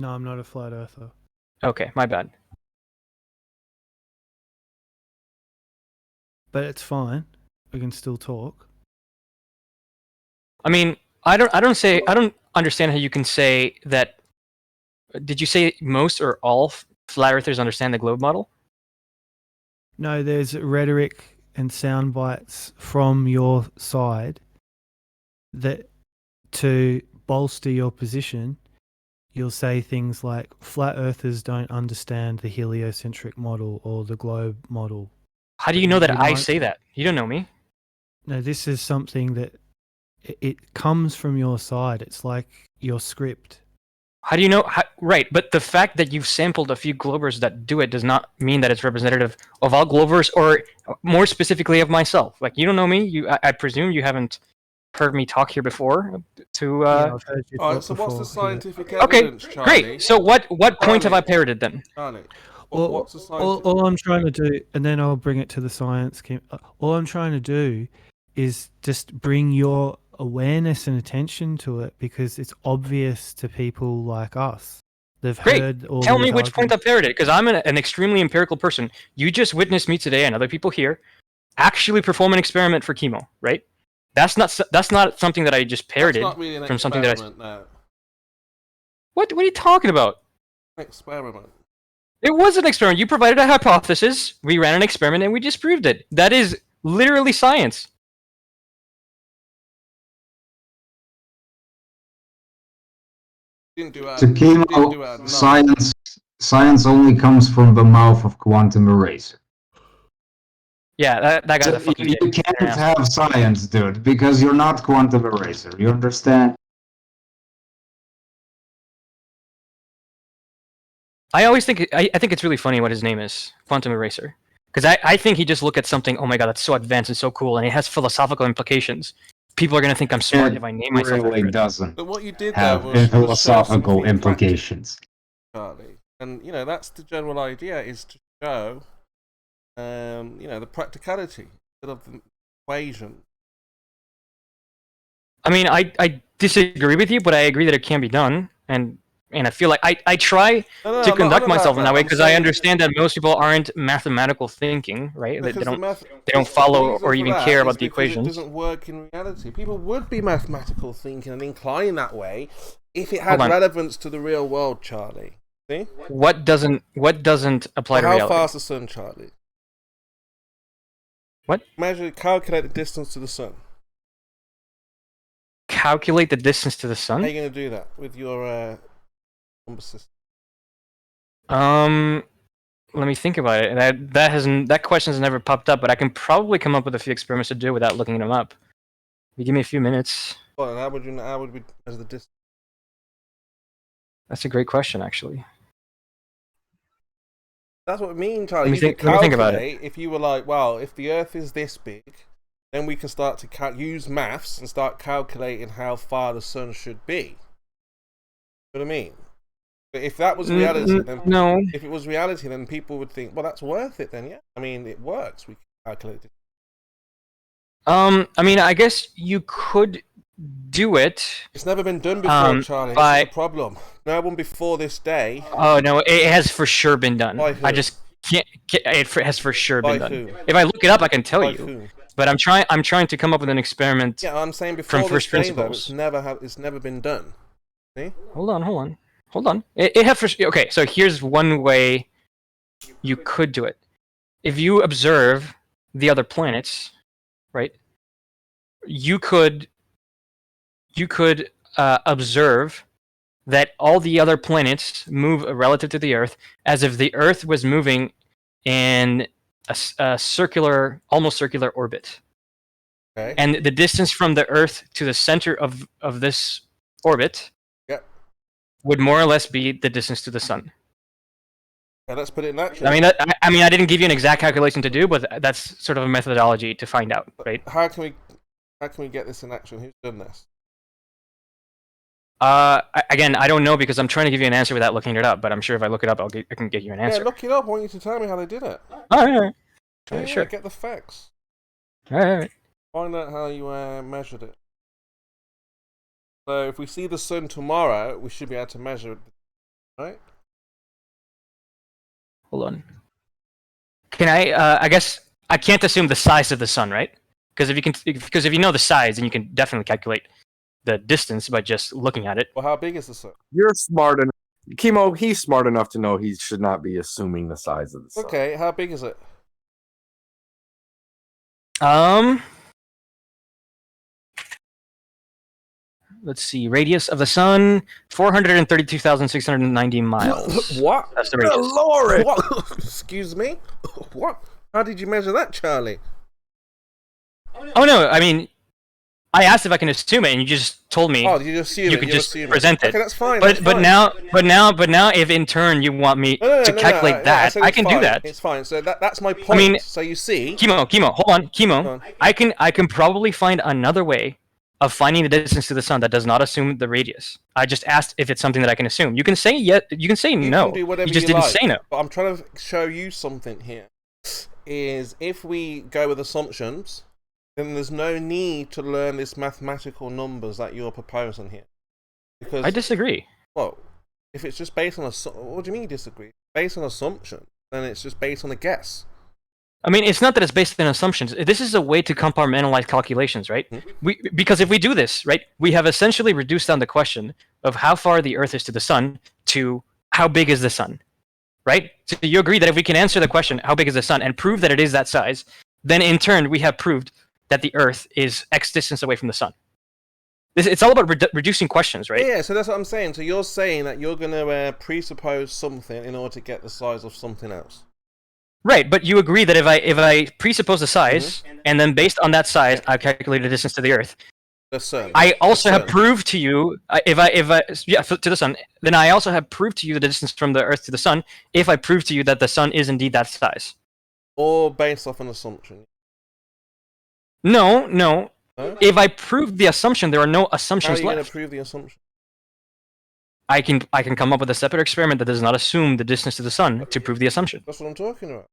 No, I'm not a flat earther. Okay, my bad. But it's fine. We can still talk. I mean, I don't understand how you can say that. Did you say most or all flat earthers understand the globe model? No, there's rhetoric and sound bites from your side that to bolster your position, you'll say things like flat earthers don't understand the heliocentric model or the globe model. How do you know that I say that? You don't know me. No, this is something that it comes from your side. It's like your script. How do you know? Right, but the fact that you've sampled a few Glovers that do it does not mean that it's representative of all Glovers, or more specifically of myself. Like, you don't know me. I presume you haven't heard me talk here before. Yeah, I've heard you talk so what's the before, scientific yeah. evidence, Okay, Charlie? great. So what point have I parroted then? Charlie, what's the scientific... all I'm trying to do, and then I'll bring it to the science. All I'm trying to do is just bring your awareness and attention to it, because it's obvious to people like us. They've heard all Tell me these which point I parroted, because I'm an extremely empirical person. You just witnessed me today and other people here actually perform an experiment for chemo, right? That's not something that I just parroted really from something that no. What are you talking about? Experiment. It was an experiment. You provided a hypothesis, we ran an experiment, and we disproved it. That is literally science. Didn't do To chemo, science only comes from the mouth of quantum eraser. Yeah, that guy's a fucking You can't have science, dude, because you're not quantum eraser. You understand? I always think I think it's really funny what his name is, Quantum Eraser, because I think he just look at something. Oh my god, that's so advanced and so cool, and it has philosophical implications. People are gonna think I'm smart if I name myself. It really doesn't. But what you did have was philosophical implications, Charlie. And that's the general idea: is to show, the practicality instead of the equation. I mean, I disagree with you, but I agree that it can be done, and I feel like I try to conduct myself in that way, because I understand that most people aren't mathematical thinking, right? They don't follow or even care about the equations. It doesn't work in reality. People would be mathematical thinking and inclined that way if it had relevance to the real world, Charlie. See? What doesn't apply to reality? How far is the sun, Charlie? What? Calculate the distance to the sun. Calculate the distance to the sun? How are you going to do that with your number system? Let me think about it. That question has never popped up, but I can probably come up with a few experiments to do without looking them up. You give me a few minutes. Well, how would we as the distance? That's a great question, actually. That's what I mean, Charlie. Let me think about it. If you were like, well, if the Earth is this big, then we can start to use maths and start calculating how far the sun should be. You know what I mean? But if that was reality, then if it was reality, then people would think, well, that's worth it. Then, yeah. I mean, it works. We can calculate it. I mean, I guess you could do it. It's never been done before, Charlie. That's the problem. No one before this day. Oh no, it has for sure been done. By who? I just can't. It has for sure been done. Who? If I look it up, I can tell By you. who? But I'm trying to come up with an experiment. Yeah, I'm saying before from this first day, principles. though, it's never been done. See? Hold on. It has for okay. So here's one way you could do it. If you observe the other planets, right? You could observe that all the other planets move relative to the Earth as if the Earth was moving in a circular, almost circular orbit. Okay. And the distance from the Earth to the center of this orbit would more or less be the distance to the Sun. Yeah, let's put it in action. I mean, I didn't give you an exact calculation to do, but that's sort of a methodology to find out, right? How can we get this in action? Who's done this? Again, I don't know, because I'm trying to give you an answer without looking it up. But I'm sure if I look it up, I can get you an answer. Yeah, look it up. I want you to tell me how they did it. All right. Yeah, Sure. Get the facts. All right. Find out how you measured it. So if we see the sun tomorrow, we should be able to measure it right? Hold on. Can I guess I can't assume the size of the sun, right? Because if you know the size, then you can definitely calculate the distance by just looking at it. Well, how big is the sun? You're smart enough. Chemo, he's smart enough to know he should not be assuming the size of the sun. Okay, how big is it? Let's see. Radius of the sun, 432,690 miles. What? That's the radius. Lord! What? Excuse me? What? How did you measure that, Charlie? Oh no, I mean, I asked if I can assume it, and you just told me Oh, you assume you it, could you just assume present it. Okay, that's fine. But that's but fine. now, if in turn you want me to calculate that, said I it's can fine. do that. It's fine. So that's my point. I mean, so you see, Chemo, hold on, Chemo. Go on. I can probably find another way of finding the distance to the sun that does not assume the radius. I just asked if it's something that I can assume. You can say yes. You can say you no. can do whatever You just you didn't like. say no. But I'm trying to show you something here. Is if we go with assumptions, then there's no need to learn this mathematical numbers that you're proposing here. Because I disagree. well, if it's just based on what do you mean you disagree? Based on assumption, then it's just based on a guess. I mean, it's not that it's based on assumptions. This is a way to compartmentalize calculations, right? Because if we do this, right, we have essentially reduced down the question of how far the Earth is to the sun to how big is the sun, right? So you agree that if we can answer the question, how big is the sun, and prove that it is that size, then in turn we have proved that the Earth is X distance away from the sun. It's all about reducing questions, right? Yeah, so that's what I'm saying. So you're saying that you're going to presuppose something in order to get the size of something else. Right, but you agree that if I presuppose the size, and then based on that size, I calculate the distance to the Earth. The sun. I also The have sun. proved to you, to the sun, then I also have proved to you the distance from the Earth to the sun, if I prove to you that the sun is indeed that size. Or based off an assumption. No. Huh? If I prove the assumption, there are no How are assumptions you going to left. prove the assumption? I can come up with a separate experiment that does not assume the distance to the sun to prove the assumption. That's what I'm talking about.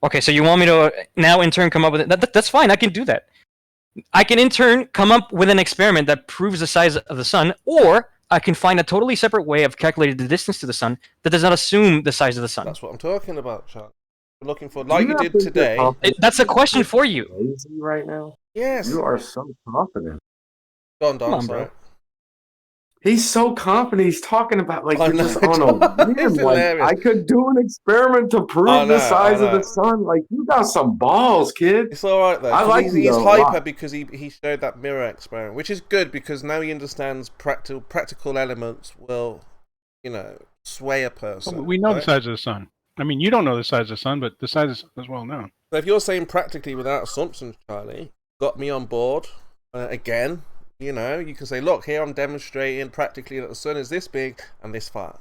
Okay, so you want me to now in turn come up with it? That's fine. I can do that. I can in turn come up with an experiment that proves the size of the sun, or I can find a totally separate way of calculating the distance to the sun that does not assume the size of the sun. That's what I'm talking about, Charlie. We're looking for, like you not did think today. you're That's a question for you. Lazy right now. Yes. You are so confident. Go on, Don, Come on, sorry. bro. He's so confident. He's talking about like I you're know, just on a it's whim. Like hilarious. I could do an experiment to prove I know, the size I of the know. sun. Like you got some balls, kid. It's alright though. I 'cause like he's you a hyper lot. because he showed that mirror experiment, which is good because now he understands practical elements will, sway a person. We know the right? size of the sun. I mean, you don't know the size of the sun, but the size is well known. So if you're saying practically without assumptions, Charlie, got me on board again. You can say, look, here I'm demonstrating practically that the sun is this big and this far.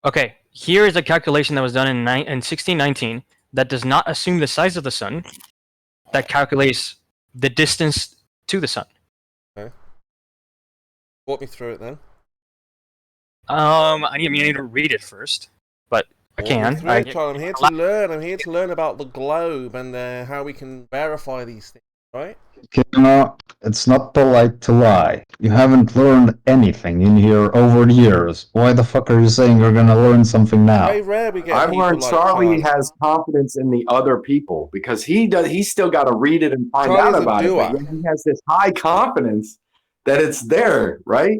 Okay, here is a calculation that was done in 1619 that does not assume the size of the sun, that calculates the distance to the sun. Okay. Walk me through it then. I need to read it first, but I Walk me can. through it, Charlie. I'm here to learn. I'm here to learn about the globe and how we can verify these things, right? It's not polite to lie. You haven't learned anything in here over the years. Why the fuck are you saying you're gonna learn something now? Very rare we get I've people learned like Charlie has confidence in the other people because he's still got to read it and find out Charlie's a about it. doer. But yet he has this high confidence that it's there, right?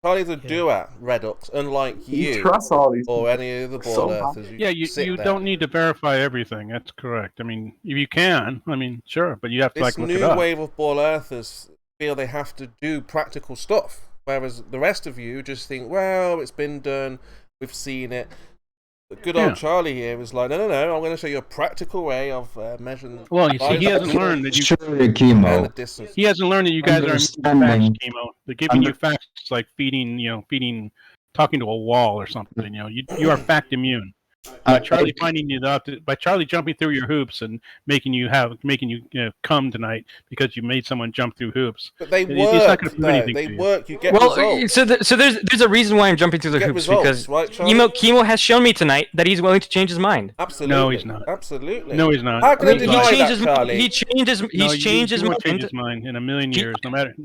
Charlie's a doer, Redux, unlike He you trusts all these or any of the So board earthers. Yeah, you sit don't need to verify everything. That's correct. I mean, if you can, I mean, sure, but you have to This look it new up. wave of ball earthers feel they have to do practical stuff, whereas the rest of you just think, well, it's been done, we've seen it. But good old Charlie here is like, no, I'm going to show you a practical way of measuring. Well, you see, he hasn't learned that you. Sure, and the chemo. distance. He hasn't learned that you guys are immune to facts, Understanding. chemo. They're giving you facts like feeding, talking to a wall or something. You are fact immune. By Charlie finding you by Charlie jumping through your hoops and making you come tonight because you made someone jump through hoops. But they It's not work, gonna prove though. anything They to you. work. You get Well, results. so there's a reason why I'm jumping through the Get hoops results, because right, Charlie? Chemo has shown me tonight that he's willing to change his mind. Absolutely. No, he's not. Absolutely. No, he's not. How can I He's deny not. that, Charlie? He changed his No, he's changed his you won't change mind. his mind in a million He- years. No matter.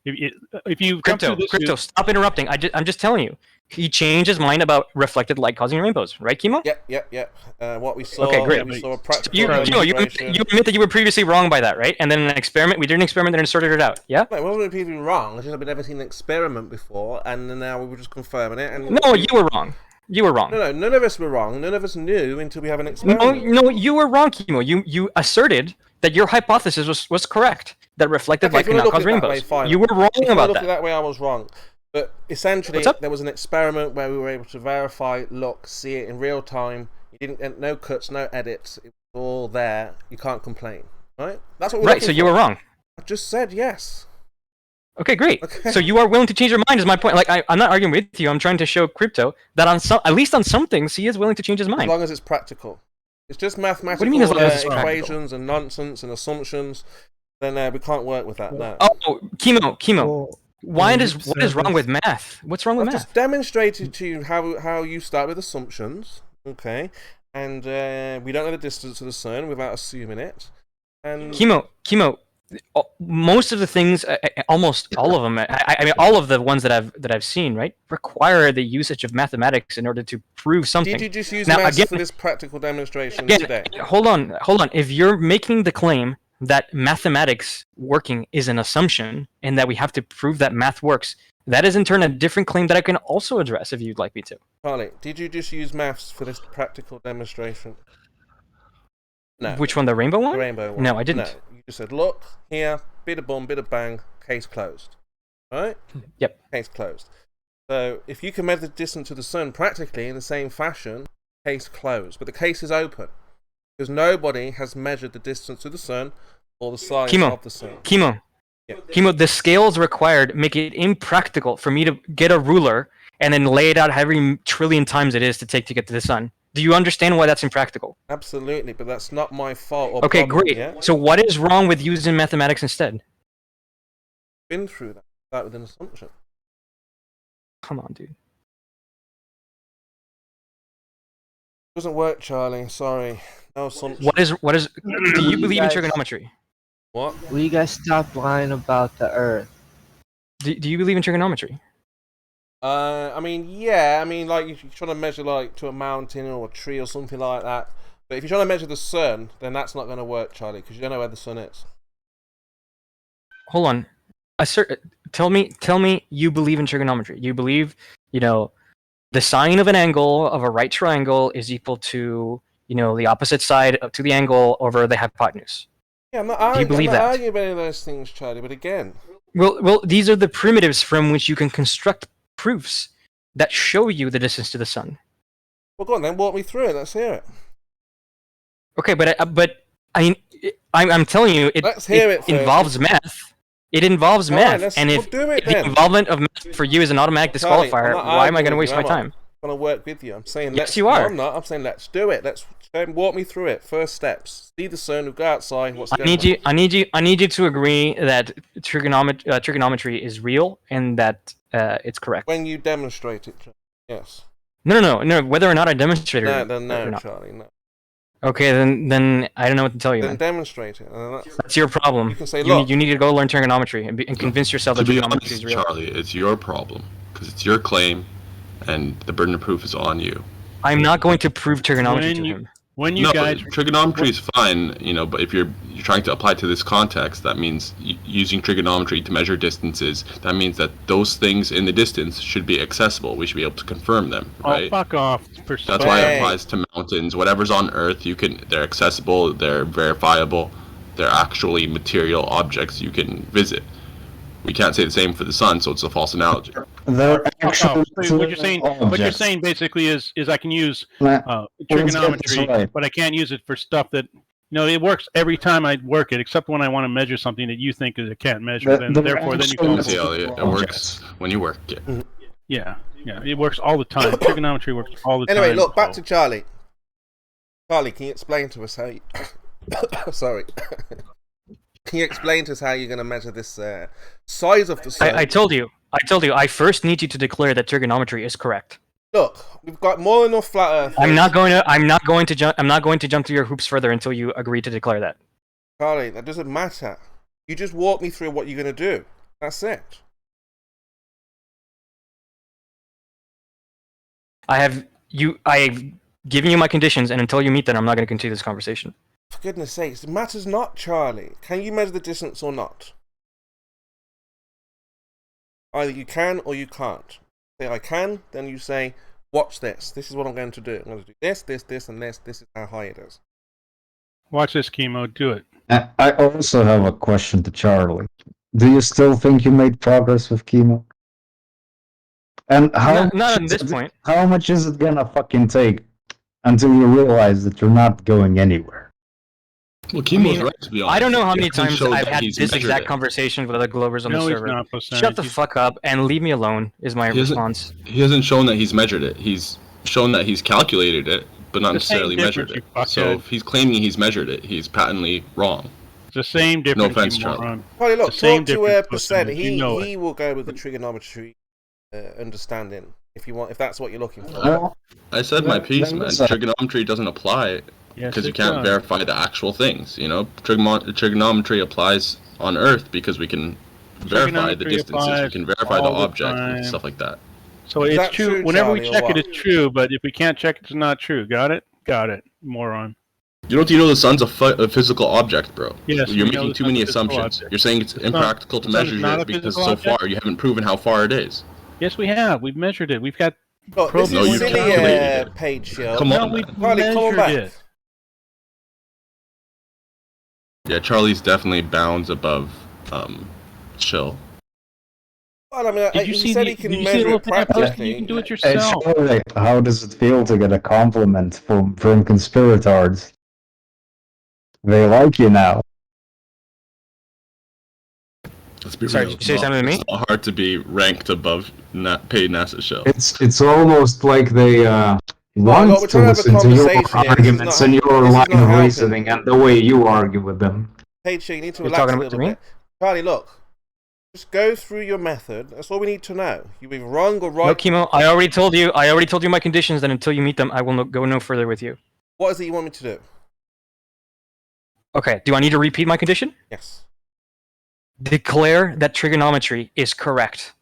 If you come through this Crypto, stop interrupting. I'm just telling you. He changed his mind about reflected light causing rainbows, right, Chemo? Yep. What we saw. Okay, great. We saw a practical You demonstration. admit that you were previously wrong by that, right? And then an experiment, we did an experiment and sorted it out. Yeah. No, it wasn't repeatedly wrong. It's just I've never seen an experiment before, and then now we were just confirming it. And No, you were wrong. You were wrong. No, none of us were wrong. None of us knew until we have an experiment. No, you were wrong, Chemo. You asserted that your hypothesis was correct. That reflected light cannot cause rainbows. You were wrong about that. That way, I was wrong. But essentially, there was an experiment where we were able to verify, look, see it in real time. You didn't get no cuts, no edits. It was all there. You can't complain, right? That's what we're right. So you were wrong. I just said yes. Okay, great. Okay. So you are willing to change your mind, is my point. Like I'm not arguing with you. I'm trying to show Crypto that at least on some things, he is willing to change his mind. As long as it's practical. It's just mathematical what do you mean as long as it's equations and nonsense and assumptions. Then we can't work with that. No. Oh, Chemo. What is wrong with math? What's wrong with math? I've just demonstrated to you how you start with assumptions, okay? And we don't know the distance to the sun without assuming it. And Chemo. Most of the things, almost all of them. I mean, all of the ones that I've seen, right, require the usage of mathematics in order to prove something. Did you just use maths for this practical demonstration today? Hold on. If you're making the claim that mathematics working is an assumption and that we have to prove that math works, that is in turn a different claim that I can also address if you'd like me to. Charlie, did you just use maths for this practical demonstration? No. Which one, the rainbow one? The rainbow one. No, I didn't. No. You just said, look, here, bit of bum, bit of bang, case closed. Right? Yep. Case closed. So if you can measure the distance to the sun practically in the same fashion, case closed. But the case is open. Because nobody has measured the distance to the sun or the size of the sun. Chemo, the scales required make it impractical for me to get a ruler and then lay it out however trillion times it is to get to the sun. Do you understand why that's impractical? Absolutely, but that's not my fault. Or okay, problem, great. Yeah? So what is wrong with using mathematics instead? Been through that. Start with an assumption. Come on, dude. Doesn't work, Charlie. Sorry. No assumption. What is? Do you believe in trigonometry? What? Will you guys stop lying about the Earth? Do you believe in trigonometry? I mean, yeah. I mean, like, if you're trying to measure, like, to a mountain or a tree or something like that. But if you're trying to measure the sun, then that's not going to work, Charlie, because you don't know where the sun is. Hold on. Tell me you believe in trigonometry. You believe, the sine of an angle of a right triangle is equal to, the opposite side to the angle over the hypotenuse. Yeah, I'm not arguing about any of those things, Charlie, but again... Well, these are the primitives from which you can construct proofs that show you the distance to the sun. Well, go on then, walk me through it. Let's hear it. Okay, I'm telling you, it involves math. It involves math, and if the involvement of math for you is an automatic disqualifier, why am I going to waste my time? I'm going to work with you. I'm saying yes, you are. No, I'm not. I'm saying let's do it. Let's walk me through it. First steps. See the sun. We go outside. I need you to agree that trigonometry is real and that it's correct. When you demonstrate it, yes. No. Whether or not I demonstrate it. No, Charlie. No. Okay, then I don't know what to tell you. Then demonstrate it. That's your problem. You can say, look, you need to go learn trigonometry and convince yourself that trigonometry is real. Charlie, it's your problem because it's your claim, and the burden of proof is on you. I'm not going to prove trigonometry to him. Trigonometry is fine, but if you're trying to apply to this context, that means using trigonometry to measure distances. That means that those things in the distance should be accessible. We should be able to confirm them, right? Oh, fuck off. That's why it applies to mountains. Whatever's on Earth, they're accessible, they're verifiable, they're actually material objects you can visit. We can't say the same for the sun, so it's a false analogy. So what you're saying basically is I can use trigonometry, but I can't use it for stuff that it works every time I work it, except when I want to measure something that you think I can't measure. Then you can. It works when you work it. Yeah, it works all the time. Trigonometry works all the time. Anyway, look back to Charlie. Charlie, can you explain to us how you... Sorry. Can you explain to us how you're going to measure this size of the sun? I told you. I first need you to declare that trigonometry is correct. Look, we've got more than enough flat Earth. I'm not going to jump through your hoops further until you agree to declare that. Charlie, that doesn't matter. You just walk me through what you're going to do. That's it. I've given you my conditions, and until you meet them, I'm not going to continue this conversation. For goodness sakes, it matters not, Charlie. Can you measure the distance or not? Either you can or you can't. Say I can, then you say, watch this. This is what I'm going to do. I'm going to do this, this, this, and this. This is how high it is. Watch this, Chemo. Do it. I also have a question to Charlie. Do you still think you made progress with chemo? And not at this point. How much is it gonna fucking take until you realize that you're not going anywhere? Well, Chemo's right, to be honest. I don't know how many He hasn't times showed I've that had he's this measured exact it. conversation with other Glovers on the No, he's server. not, percentage. Shut the fuck up and leave me alone is my response. He hasn't shown that he's measured it. He's shown that he's calculated it, but not The same necessarily measured difference, it. you So fuckhead. if he's claiming he's measured it, he's patently wrong. It's the same difference. offense, you Charlie. moron. Charlie, look, The same talk to difference, Percent. percentage, you know He will go with the trigonometry understanding if you want, if that's what you're looking for. Well, I said my piece, that man. was a- Trigonometry doesn't apply Yes, because you it can't does. verify the actual things. You know, trigonometry applies on Earth because we can verify the Trigonometry distances, we applies can verify the all the object time. and stuff like that. So Is it's that true. true, Whenever we Charlie, or check what? it, it's true. But if we can't check it, it's not true. Got it? Got it, moron. You know the sun's a physical object, bro. Yes, You're we know making the too sun's many a physical assumptions. object. You're saying it's The sun- impractical to the sun measure is not a it because physical so object? far you haven't proven how far it is. Yes, we have. We've measured it. We've got. Look, this No, is you silly calculated it. page shield. Come No, on, we man. Charlie, come on measured back. it. Yeah, Charlie's definitely bounds above chill. Well, I mean, Did you he see said the? he can Did you see the measure little it thing I posted? practically. You can do it Hey, yourself. Charlie, how does it feel to get a compliment from conspirators? They like you now. Let's be Sorry, real. did you say something to me? It's not hard to be ranked above paid NASA show. It's almost like they look, want we're to trying to have a listen to your conversation here. This is arguments not- and your this is line not of helping. reasoning and the way you argue with them. Page shield, you need to You're relax talking a about little me? bit. Charlie, look. Just go through your method. That's all we need to know. You're either wrong or right. No, Chemo, I already told you my conditions, and until you meet them, I will go no further with you. What is it you want me to do? Okay, do I need to repeat my condition? Yes. Declare that trigonometry is correct.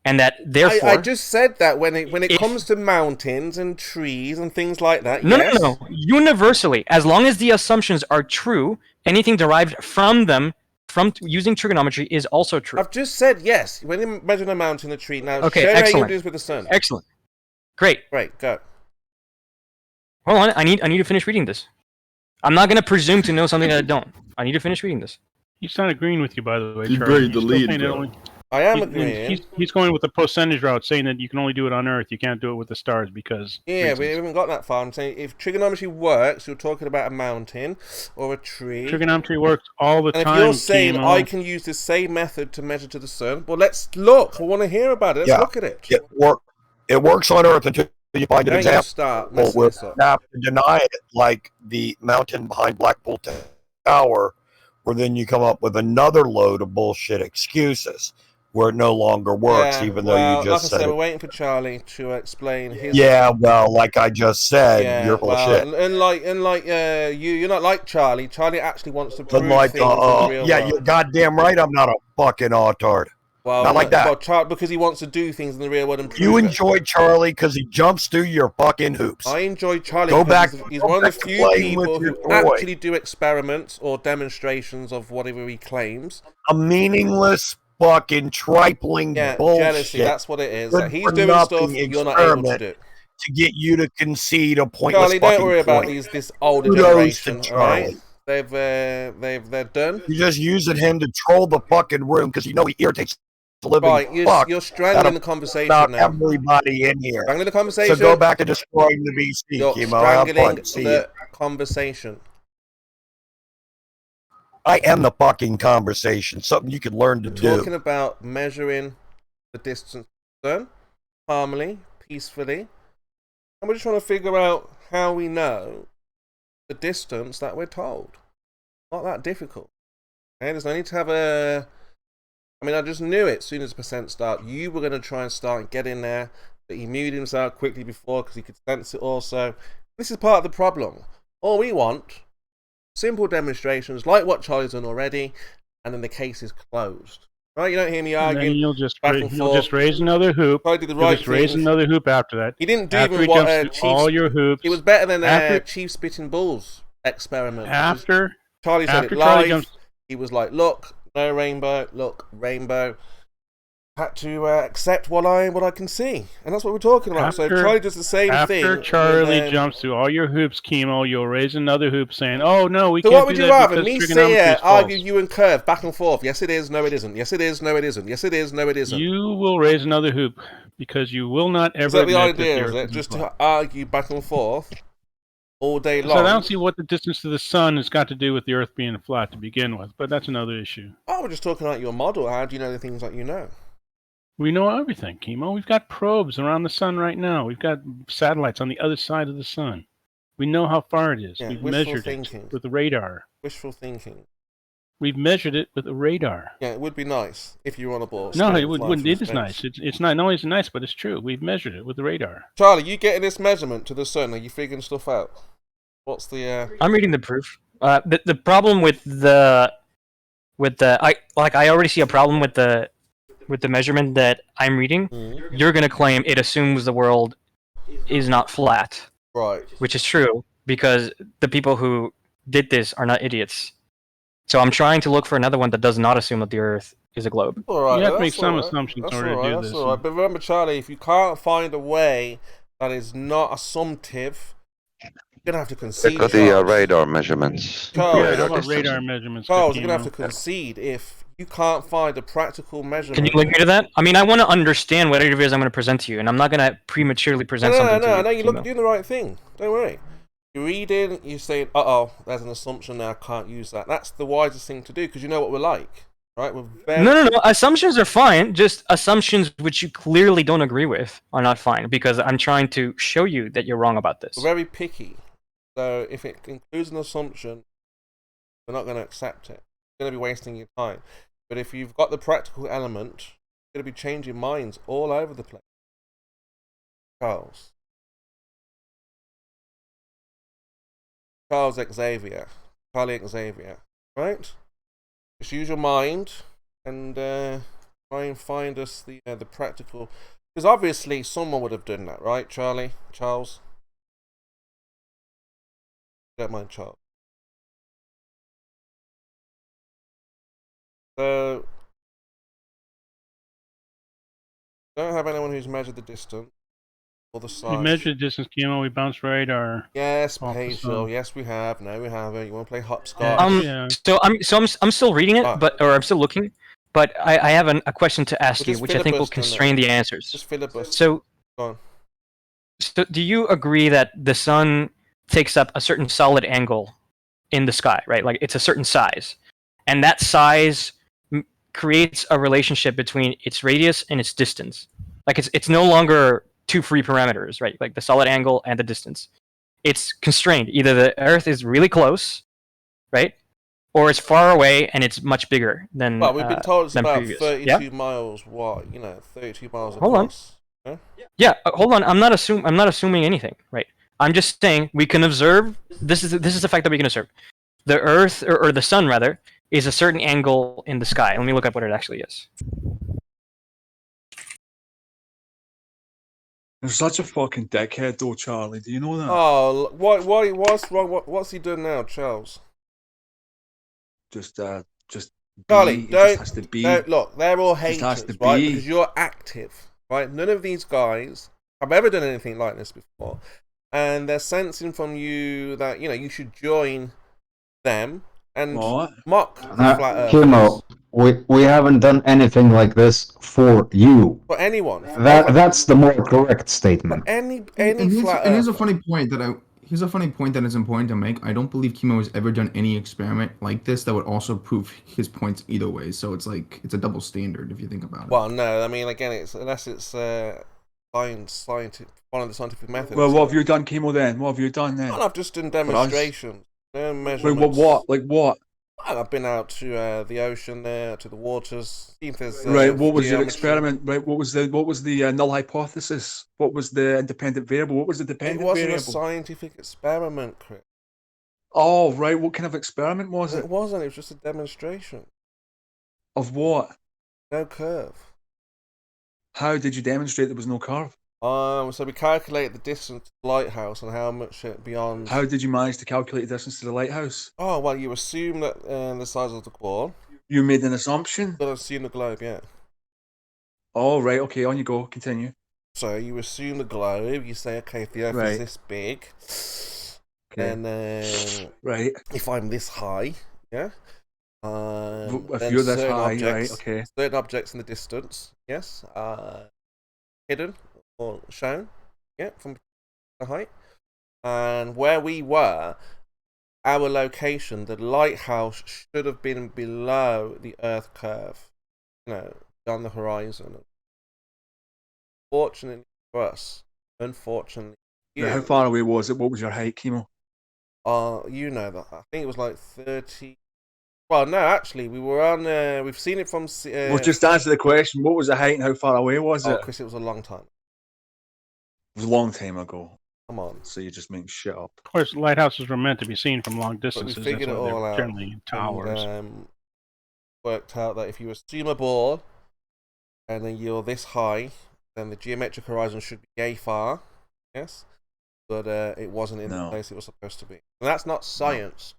And that, therefore... I just said that when it if- comes to mountains and trees and things like that, No, yes. no. Universally, as long as the assumptions are true, anything derived from them, from using trigonometry, is also true. I've just said yes. When you measure a mountain, a tree. Now, Okay, show me how you excellent. do this with the sun. Excellent. Great. Great, go. Hold on, I need to finish reading this. I'm not going to presume to know something that I don't. I need to finish reading this. He's not agreeing with you, by the way, You Charlie. buried the He's still lead, saying it bro. only- I am he- agreeing. He's going with the percentage route, saying that you can only do it on Earth. You can't do it with the stars because. Yeah, we reasons. haven't got that far. I'm saying if trigonometry works, you're talking about a mountain or a tree. Trigonometry works all the And if time. you're saying Chemo. I can use the same method to measure to the sun, well, let's look. I want to hear about it. Let's Yeah. look at it. It works on Earth until you find an Don't you example start messing where this you up. have to deny it, like the mountain behind Blackpool Tower, where then you come up with another load of bullshit excuses where it no longer works, Yeah, even though well, you just like I said said, it. we're waiting for Charlie to explain his. Yeah, well, like I just said, Yeah, you're full of well, shit. unlike you're not like Charlie. Charlie actually wants to prove But like, things in the real yeah, world. you're goddamn right. I'm not a fucking autard. Well, not like that. Well, because he wants to do things in the real world and prove You it. enjoy Charlie because he jumps through your fucking hoops. I enjoy Charlie. Go because back- He's go one of back the to few playing with people your who toy. actually do experiments or demonstrations of whatever he claims. A meaningless fucking tripling Yeah, bullshit jealousy. That's what it is. Good Like, he's for doing nothing stuff you're not able to experiment. do. to get you to concede a pointless Charlie, don't fucking worry about point. this older Kudos generation. to All right, Charlie. they're done. You're just using him to troll the fucking room because you know he irritates the living Right, fuck you're strangling the conversation about now. everybody in here. Strangling the So conversation. go back to destroying the BC, You're Chemo. Have strangling fun. See you. the conversation. I am the fucking conversation. Something you could learn to do. Talking about measuring the distance done calmly, peacefully. And we're just trying to figure out how we know the distance that we're told. Not that difficult. Okay, there's no need to have a... I mean, I just knew it as soon as the percent start. You were going to try and start and get in there. But he muted himself quickly before because he could sense it also. This is part of the problem. All we want, simple demonstrations like what Charlie's done already, and then the case is closed. Right? You don't hear me And then arguing. you'll just back and you'll just forth. raise another hoop. Try to do the You'll right just raise thing. another hoop after that. He didn't do After even he what jumps through all your hoops. It was better than after Chief Spitting Bulls experiment. after Charlie said after it Charlie live. jumps. He was like, "Look, no rainbow. Look, rainbow." Had to accept what I can see, and that's what we're talking about. So Charlie does the same thing. After Charlie jumps through all your hoops, Chemo, you'll raise another hoop saying, "Oh no, we So can't what would do you that rather? because Me sit trigonometry here, is false." argue you and Curve back and forth. Yes, it is. No, it isn't. Yes, it is. No, it isn't. Yes, it is. No, it isn't. You will raise another hoop because you will not ever. Is that the admit that idea? the Is Earth it just flat. to argue back and forth all day So long? I don't see what the distance to the sun has got to do with the Earth being flat to begin with, but that's another issue. Oh, we're just talking about your model. How do you know the things that you know? We know everything, Chemo. We've got probes around the sun right now. We've got satellites on the other side of the sun. We know how far it is. Yeah, We've wishful measured thinking. it with the radar. Wishful thinking. We've measured it with the radar. Yeah, it would be nice if you were on a board. No, it wouldn't. It is nice. It's not only is it nice, but it's true. We've measured it with the radar. Charlie, you getting this measurement to the sun? Are you figuring stuff out? What's the? I'm reading the proof. The problem with the I already see a problem with the measurement that I'm reading. Mm-hmm. You're gonna claim it assumes the world is not flat, Right. which is true because the people who did this are not idiots. So I'm trying to look for another one that does not assume that the Earth is a globe. All right. You have to that's make some all right. assumptions That's in order all to right, do that's this. all right. But remember, Charlie, if you can't find a way that is not assumptive, you're gonna have to concede. Look at the radar measurements. Charles, Yeah, Radar how about distance. radar measurements? Charles, you're Chemo? gonna have to concede if you can't find a practical measurement. Can you link me to that? I mean, I want to understand what it is I'm going to present to you, and I'm not going to prematurely present something to you. No, you're Chemo. doing the right thing. Don't worry. You're reading, you're saying, "Uh-oh, there's an assumption there, I can't use that." That's the wisest thing to do, because you know what we're like, right? We're very... No. Assumptions are fine. Just assumptions which you clearly don't agree with are not fine, because I'm trying to show you that you're wrong about this. We're very picky. So if it includes an assumption, we're not going to accept it. You're going to be wasting your time. But if you've got the practical element, you're going to be changing minds all over the place. Charles Xavier. Charlie Xavier. Right? Just use your mind and try and find us the practical... Because obviously someone would have done that, right, Charlie? Charles? Don't mind Charles. So... don't have anyone who's measured the distance or the size. We measured the distance, Chemo. We bounced radar. Yes, off the Hazel. sun. Yes, we have. No, we haven't. You want to play hopscotch? Yeah. So I'm still reading it, Ah. or I'm still looking, but I have a question to ask Well, you, just which I think will filibuster, constrain the answers. Just filibuster. So, Go on. so do you agree that the sun takes up a certain solid angle in the sky, right? Like it's a certain size, and that size creates a relationship between its radius and its distance. Like it's no longer two free parameters, right? Like the solid angle and the distance. It's constrained. Either the Earth is really close, right, or it's far away and it's much bigger than. Well, we've been told it's than about previous. 32 Yeah? miles wide. 32 miles Hold on. across. Huh? Yeah, hold on. I'm not assuming anything, right? I'm just saying we can observe. This is the fact that we can observe. The Earth, or the Sun rather, is a certain angle in the sky. Let me look up what it actually is. You're such a fucking dickhead, though, Charlie. Do you know that? Oh, what's wrong? What's he done now, Charles? Just Charlie, be. It just has to be. don't look. They're all Just has haters, to right? be. Because you're active, right? None of these guys have ever done anything like this before, and they're sensing from you that you should join them and What? mock the flat earthers. Kimo, we haven't done anything like this for you. For anyone. That's the more correct statement. Any And flat here's a earther. funny point that is important to make. I don't believe Kimo has ever done any experiment like this that would also prove his points either way. So it's like it's a double standard if you think about it. Well, no, I mean, again, unless it's scientific, one of the scientific methods. Well, what have you done, Chemo? Then what have you done then? Well, I've just done demonstrations. No Wait, measurements. what? Like what? Well, I've been out to the ocean there, to the waters. See if there's Right. What was your geometry. experiment? Right. What was the null hypothesis? What was the independent variable? What was the It dependent wasn't variable? a scientific experiment, Chris. Oh, right. What kind of experiment was It it? wasn't. It was just a demonstration. Of what? No curve. How did you demonstrate there was no curve? So we calculate the distance to the lighthouse and how much it beyond. How did you manage to calculate the distance to the lighthouse? Oh well, you assume that the size of the ball. You made an assumption. But assume the globe, yeah. Oh right, okay, on you go. Continue. So you assume the globe. You say, okay, if the Earth is this big, then right. If I'm this high, yeah. If you're this high, right? Okay. Certain objects in the distance, yes, hidden or shown, yeah, from the height, and where we were, our location, the lighthouse should have been below the Earth curve, on the horizon. Fortunately for us, unfortunately, How far away was it? What was your height, Chemo? You know that. I think it was like 30. Well, no, actually, we were on. We've seen it from. Well, just answer the question. What was the height and how far away was it? Oh, Chris, it was a long time. It was a long time ago. Come on. So you're just making shit up. Of course, lighthouses were meant to be seen from long distances. But we figured it all out. Generally towers. And, worked out that if you assume a ball, and then you're this high, then the geometric horizon should be yay far. Yes. But it wasn't in the place it was supposed to be. And that's not science.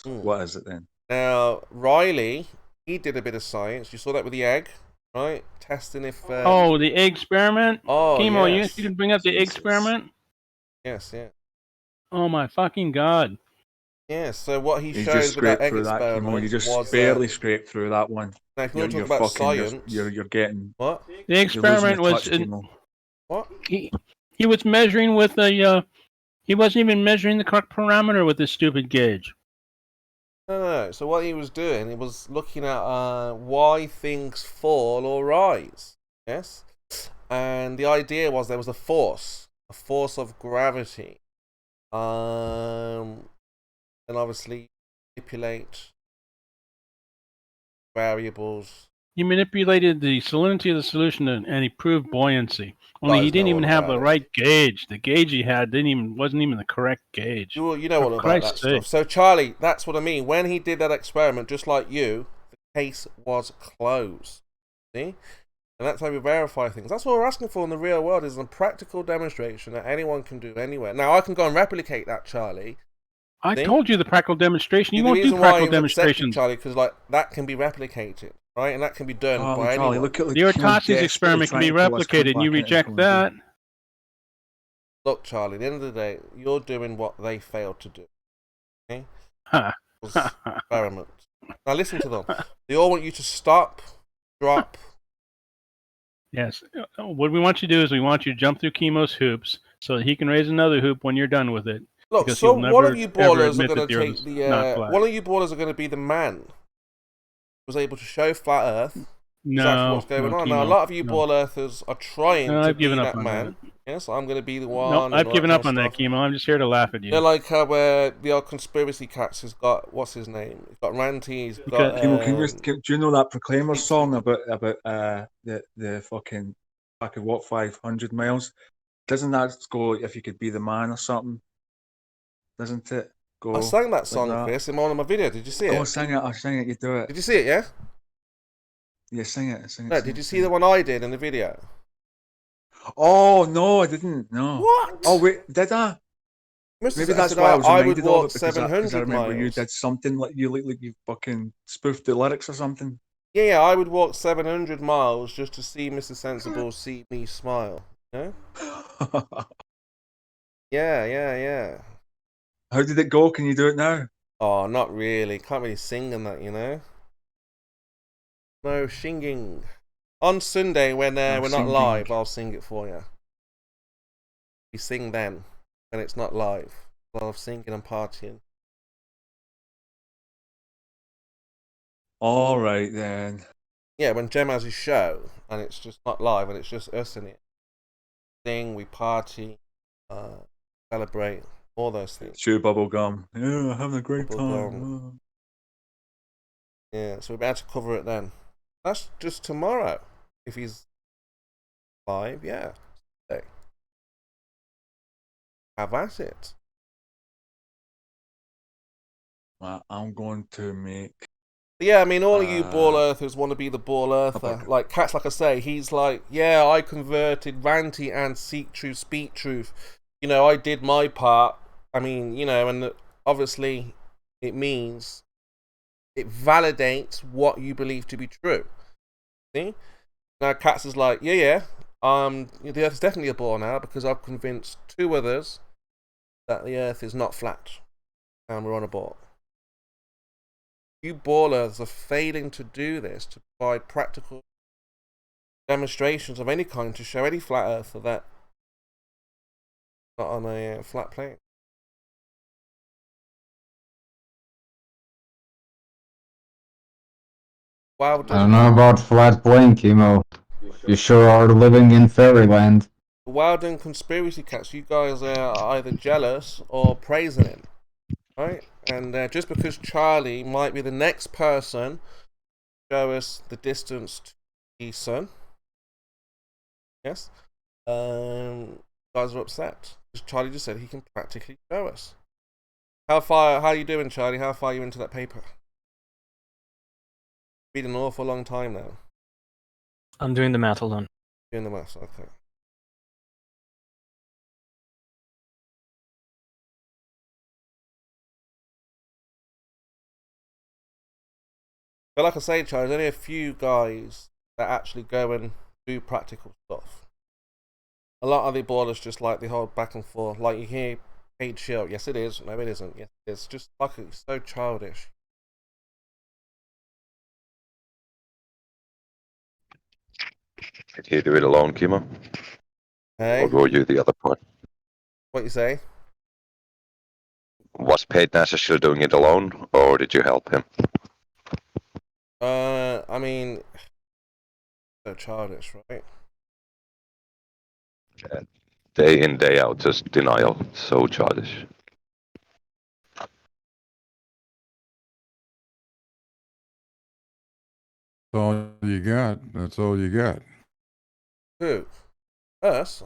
What is it then? Now, Riley, he did a bit of science. You saw that with the egg, right? Testing if... oh, the egg experiment? Oh, Chemo, yes. you can bring up the egg experiment? Yes, yeah. Oh, my fucking God. Yeah, so what he showed with that egg experiment you just barely scraped through that one. Now, if you want to talk about science... You're getting... What? The experiment was... What? He was measuring with a... he wasn't even measuring the correct parameter with this stupid gauge. No. So what he was doing, he was looking at why things fall or rise. Yes? And the idea was there was a force of gravity. And obviously manipulate variables. He manipulated the salinity of the solution and he proved buoyancy. Only he didn't even have the right gauge. The gauge he had wasn't even the correct gauge. You know all about that stuff. So Charlie, that's what I mean. When he did that experiment, just like you, the case was closed. See? And that's how we verify things. That's what we're asking for in the real world, is a practical demonstration that anyone can do anywhere. Now I can go and replicate that, Charlie. I told you the practical demonstration. You won't do practical demonstrations, Charlie, because that can be replicated, right? And that can be done by anyone. The Ortosi's experiment can be replicated, and you reject that. Look, Charlie, at the end of the day, you're doing what they failed to do. Okay? Experiment. Now listen to them. They all want you to stop, drop. Yes. What we want you to do is we want you to jump through Chemo's hoops so that he can raise another hoop when you're done with it. Look, so one of you ballers are going to take one of you ballers are going to be the man who was able to show flat Earth. No, what's going on. Chemo, now a lot of you ball earthers are trying to be that man. Yes, I'm going to be the one. No, I've given up on that, Chemo. I'm just here to laugh at you. They're like how the old conspiracy cats has got, what's his name? He's got Ranty. He's got. Do you know that Proclaimer song about the fucking what 500 miles? Doesn't that go if you could be the man or something? Doesn't it go? I sang that song, Chris, in one of my videos. Did you see it? I sang it. You do it. Did you see it? Yeah. Yeah, sing it. No, did you see the one I did in the video? Oh no, I didn't. No. What? Oh wait, did I? Maybe that's why I was reminded of it, because I remember you did something like you fucking spoofed the lyrics or something. Yeah, I would walk 700 miles just to see Mr. Sensible see me smile. Yeah. Yeah. How did it go? Can you do it now? Oh, not really. Can't really sing in that, No singing. On Sunday when we're not live, I'll sing it for you. We sing then, when it's not live. A lot of singing and partying. All right then. Yeah, when Jem has his show and it's just not live and it's just us in it. Sing, we party, celebrate, all those things. Chew bubble gum. Yeah, having a great time. Yeah, so we'll be able to cover it then. That's just tomorrow. If he's live, yeah. Okay. Have at it. Well, I'm going to make Yeah, I mean, all of you ball earthers want to be the ball earther. Like Cats, like I say, he's like, yeah, I converted ranty and seek truth, speak truth. You know, I did my part. I mean, you know, and obviously it means it validates what you believe to be true. See? Now Cats is like, yeah, the Earth is definitely a ball now because I've convinced 2 others that the Earth is not flat and we're on a ball. You ballers are failing to do this, to provide practical demonstrations of any kind to show any flat earther that not on a flat plane. Wow, I don't know about flat plane, Chemo. You sure are living in fairyland. Wilden conspiracy cats, you guys are either jealous or praising him, right? And just because Charlie might be the next person to show us the distance to the sun, yes, guys are upset because Charlie just said he can practically show us. How are you doing, Charlie? How far are you into that paper? It's been an awful long time now. I'm doing the math. Hold on. Doing the math, okay. But like I say, Charlie, there's only a few guys that actually go and do practical stuff. A lot of the ballers just like the whole back and forth. Like you hear paid shield. Yes, it is. No, it isn't. Yes, it is. Just like it's so childish. Did you do it alone, Kimo? Hey? Or were you the other part? What you say? Was Paid NASA still doing it alone, or did you help him? I mean, so childish, right? Day in, day out, just denial. So childish. That's all you got. That's all you got. Who? Us?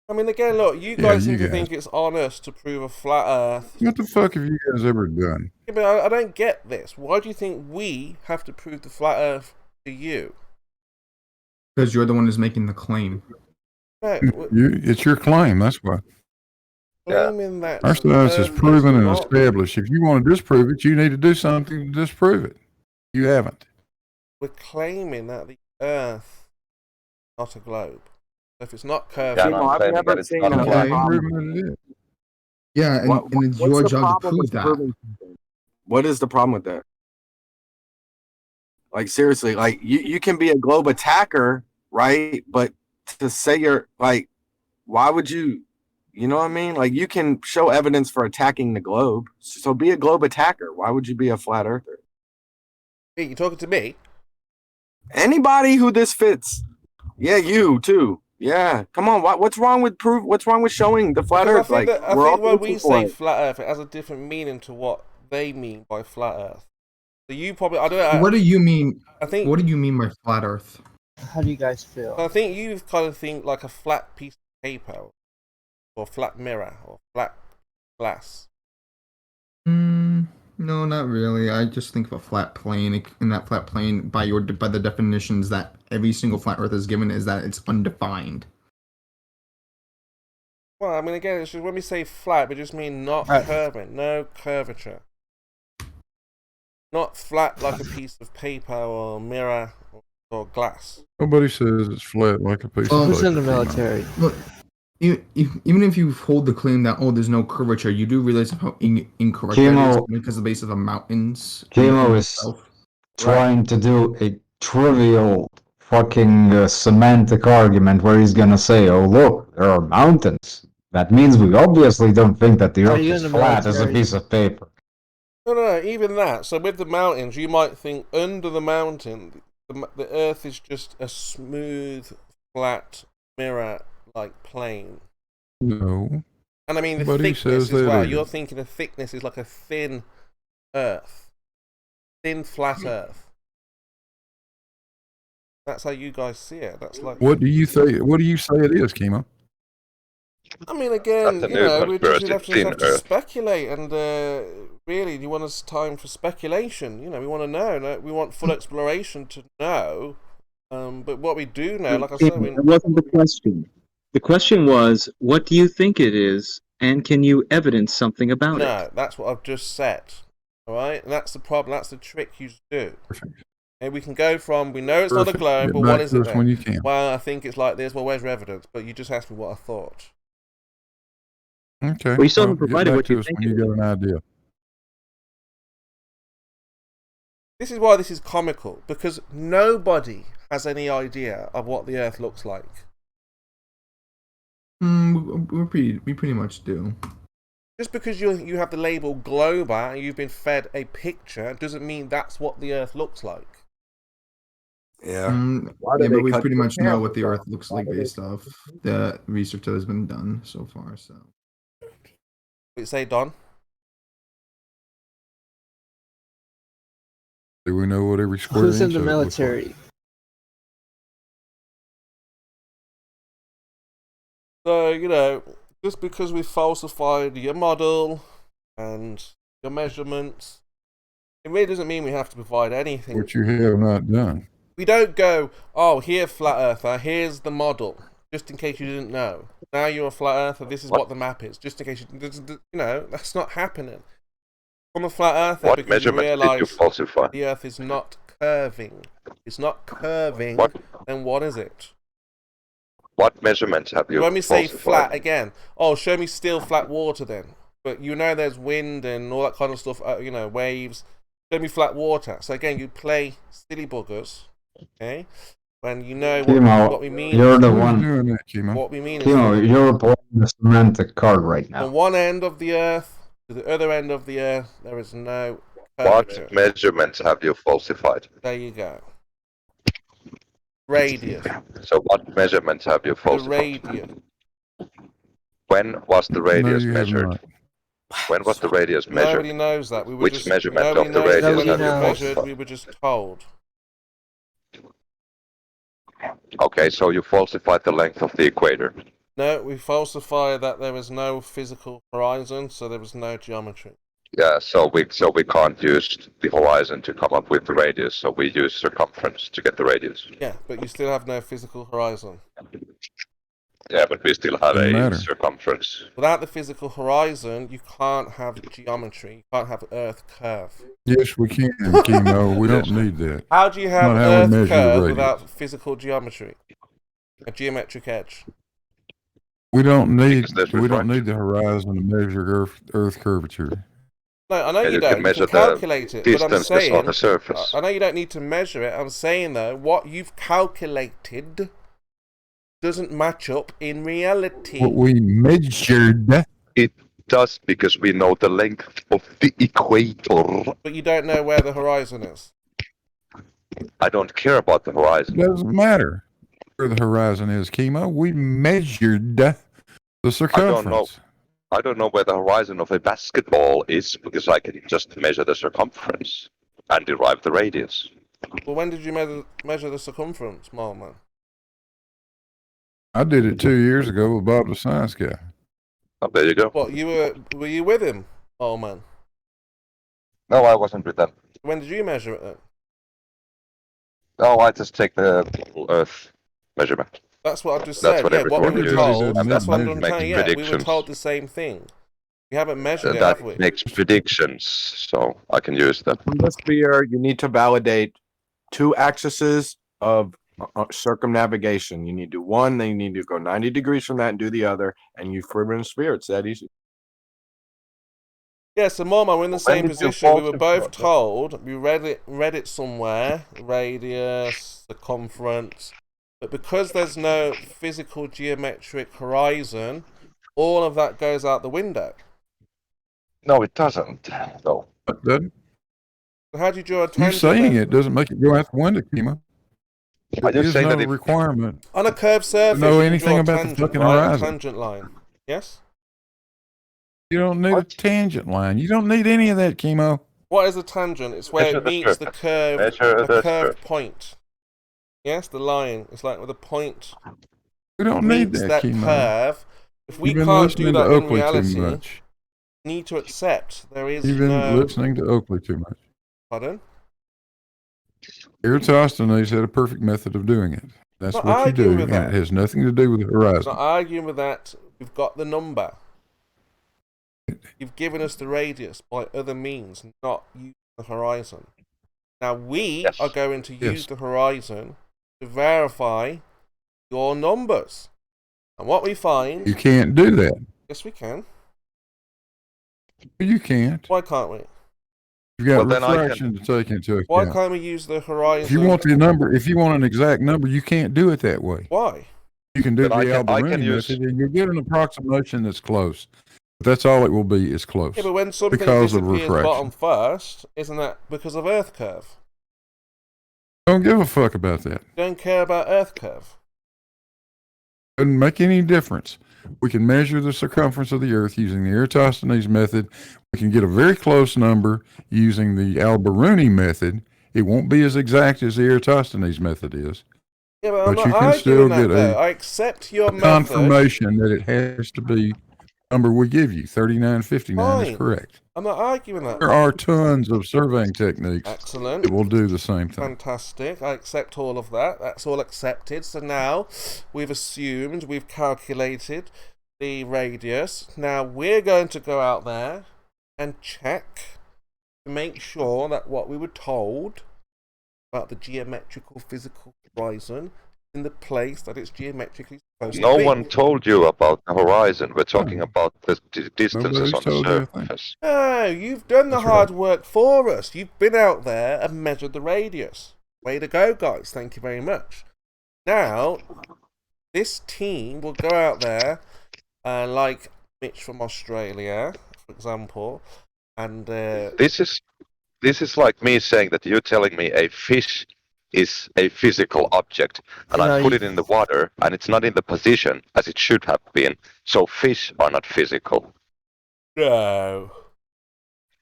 I mean, again, look, you guys seem to think it's on us to prove a flat Earth. What the fuck have you guys ever done? Yeah, but I don't get this. Why do you think we have to prove the flat Earth to you? Because you're the one who's making the claim. It's your claim, that's why. Claiming that Our science is proven and established. If you want to disprove it, you need to do something to disprove it. You haven't. We're claiming that the Earth is not a globe. So if it's not curved, I've never seen a problem. Yeah, and it's your job to prove that. What is the problem with that? Like seriously, like you can be a globe attacker, right? But to say you're like, why would you? You know what I mean? Like you can show evidence for attacking the globe, so be a globe attacker. Why would you be a flat earther? Hey, you talking to me? Anybody who this fits. Yeah, you too. Yeah, come on. What's wrong with proof? What's wrong with showing the flat Earth? I think when we say flat Earth, it has a different meaning to what they mean by flat Earth. So you probably, I don't know. What do you mean? I think. What do you mean by flat Earth? How do you guys feel? I think you kind of think like a flat piece of paper, or flat mirror, or flat glass. No, not really. I just think of a flat plane. In that flat plane, by the definitions that every single flat Earth is given, is that it's undefined. Well, I mean, again, it's just, when we say flat, we just mean not curving, no curvature. Not flat like a piece of paper or mirror or glass. Nobody says it's flat like a piece of paper. Who's in the military? Look, even if you hold the claim that there's no curvature, you do realize how incorrect that is because of the base of the mountains. Chemo is trying to do a trivial fucking semantic argument where he's gonna say, "Oh look, there are mountains. That means we obviously don't think that the Earth is flat as a piece of paper." No, even that. So with the mountains, you might think under the mountain, the Earth is just a smooth, flat mirror. Like plane. No. And I mean the thickness as well. You're thinking the thickness is like a thin Earth. Thin, flat Earth. That's how you guys see it. That's like. What do you say it is, Kimo? I mean, again, That's a you new know, we just conspiracy have to theory. speculate, and really, you want us time for speculation. You know, we want to know. No? We want full exploration to know. But what we do know, like I said, That wasn't the question. The question was, what do you think it is, and can you evidence something about it? no, that's what I've just said. All right, and that's the problem. That's the trick you do. And we can go from, we know it's not a globe, but what is it then? Well, I think it's like this. Well, where's your evidence? But you just asked me what I thought. Okay. Well, you still haven't get provided back what to you us think when you it got an idea. This is why this is comical, because nobody has any idea of what the Earth looks like. We pretty much do. Just because you have the label Glober and you've been fed a picture doesn't mean that's what the Earth looks like. Yeah. Yeah, but we pretty much know what the Earth looks like based off the research that has been done so far. So. What say, Don? Do we know what every square Who's in inch the of it looks like? military? So, you know, just because we falsified your model and your measurements, it really doesn't mean we have to provide anything. What you have not done. We don't go, oh, here, flat earther, here's the model, just in case you didn't know. Now you're a flat earther, this is what the map is, just in case you know, that's not happening. I'm a flat earther What because you measurements did you realise falsify? the Earth is not curving. It's not curving, then what is it? What measurements have you When we say falsified? flat again, oh, show me still flat water then. But you know there's wind and all that kind of stuff, you know, waves. Show me flat water. So again, you play silly buggers, okay? When you know what we mean. You're the one. What we mean Kimo, is you're playing the semantic card right now. from one end of the Earth to the other end of the Earth, there is no curvature. What measurements have you falsified? There you go. Radius. So what measurements have you The falsified? radius. When was the radius you have measured? not. When was the radius measured? Nobody knows that. We were Which just, measurement nobody of the knows radius when have it you was measured. falsified? We were just told. Okay, so you falsified the length of the equator. No, we falsified that there was no physical horizon, so there was no geometry. Yeah, so we can't use the horizon to come up with the radius, so we use circumference to get the radius. Yeah, but you still have no physical horizon. Yeah, but we still have Doesn't a matter. circumference. Without the physical horizon, you can't have geometry. You can't have Earth curve. Yes, we can, Kimo. We don't need that. How do you have Not how we Earth measure the curve radius. without physical geometry? A geometric edge. We don't need Because there's we don't refraction. need the horizon to measure Earth curvature. No, I know Yeah, you you don't. can You measure can the calculate it, but I'm distances saying on the surface. I know you don't need to measure it. I'm saying though, what you've calculated doesn't match up in reality. What we measured. It does because we know the length of the equator. But you don't know where the horizon is. I don't care about the It horizon. doesn't matter where the horizon is, Kimo. We measured the circumference. I don't know where the horizon of a basketball is because I can just measure the circumference and derive the radius. Well, when did you measure the circumference, Marlman? I did it 2 years ago with Bob the Science Guy. Oh, there you go. What, were you with him, Marlman? No, I wasn't with them. When did you measure it then? No, I just take the Earth measurement. That's what I just That's said. what Yeah, what we everyone were uses. told. And That's that what I'm makes saying. Yeah, we were predictions. told the same thing. We haven't measured it, That have we? makes predictions, so I can use that. In this sphere, you need to validate 2 axes of circumnavigation. You need to do one, then you need to go 90 degrees from that and do the other, and you flip in a sphere. It's that easy. Yeah, so Marlman, we're in the When same did you position. We were falsify both told. We read it somewhere. Radius, circumference. But because there's no physical geometric horizon, all of that goes out the window. No, it doesn't. No. Doesn't? So how do you draw a You tangent? saying then? it doesn't make it go out the window, Kimo. I There just is say no that if requirement. On a curved surface, know you can anything draw a about the tangent, fucking right? A horizon. tangent line. Yes? You don't need a tangent line. You don't need any of that, Kimo. What is a tangent? It's where Measure it the meets the surface. curve, Measure a the curved surface. point. Yes, the line. It's like with a point We don't need meets that, that Kimo. curve If we You've been can't do listening to that in Oakley too reality, much. we need to accept there is You've been no... listening to Oakley too much. Pardon? Eratosthenes had a perfect method of doing it. That's Not what you arguing do, with and that. it has nothing to do with the horizon. Not arguing with that. We've got the number. You've given us the radius by other means, not using the horizon. Now we are going to use the horizon to verify your numbers. And what we find... You can't do that. Yes, we can. You can't. Why can't we? You've got Well, then I refraction to take into account. Why can't we use the horizon? If you want the number, if you want an exact number, you can't do it that way. Why? You can do But the I can Alberuni use- method, and you'll get an approximation that's close. But that's all it will be, is close. Yeah, but when something because of disappears refraction. bottom first, isn't that because of Earth curve? Don't give a fuck about that. Don't care about Earth curve. Doesn't make any difference. We can measure the circumference of the Earth using the Eratosthenes method. We can get a very close number using the Alberuni method. It won't be as exact as the Eratosthenes method is. Yeah, but I'm But you not can still arguing that, get though. I accept your a method. confirmation that it has to be the number we give you. 3959 is Fine. correct. I'm not arguing that. There are tons of surveying techniques Excellent. that will do the same thing. Fantastic. I accept all of that. That's all accepted. So now we've assumed, we've calculated the radius. Now we're going to go out there and check to make sure that what we were told about the geometrical physical horizon in the place that it's geometrically supposed No to be. one told you about the horizon. We're talking about the distances Nobody's on the told you a thing. surface. No, you've done the That's hard work for us. You've been out there and measured the radius. Way to go, guys. Thank you very much. Now, this team will go out there, like Mitch from Australia, for example, and... This is like me saying that you're telling me a fish is a physical object, and No, I put you- it in the water, and it's not in the position as it should have been. So fish are not physical. No.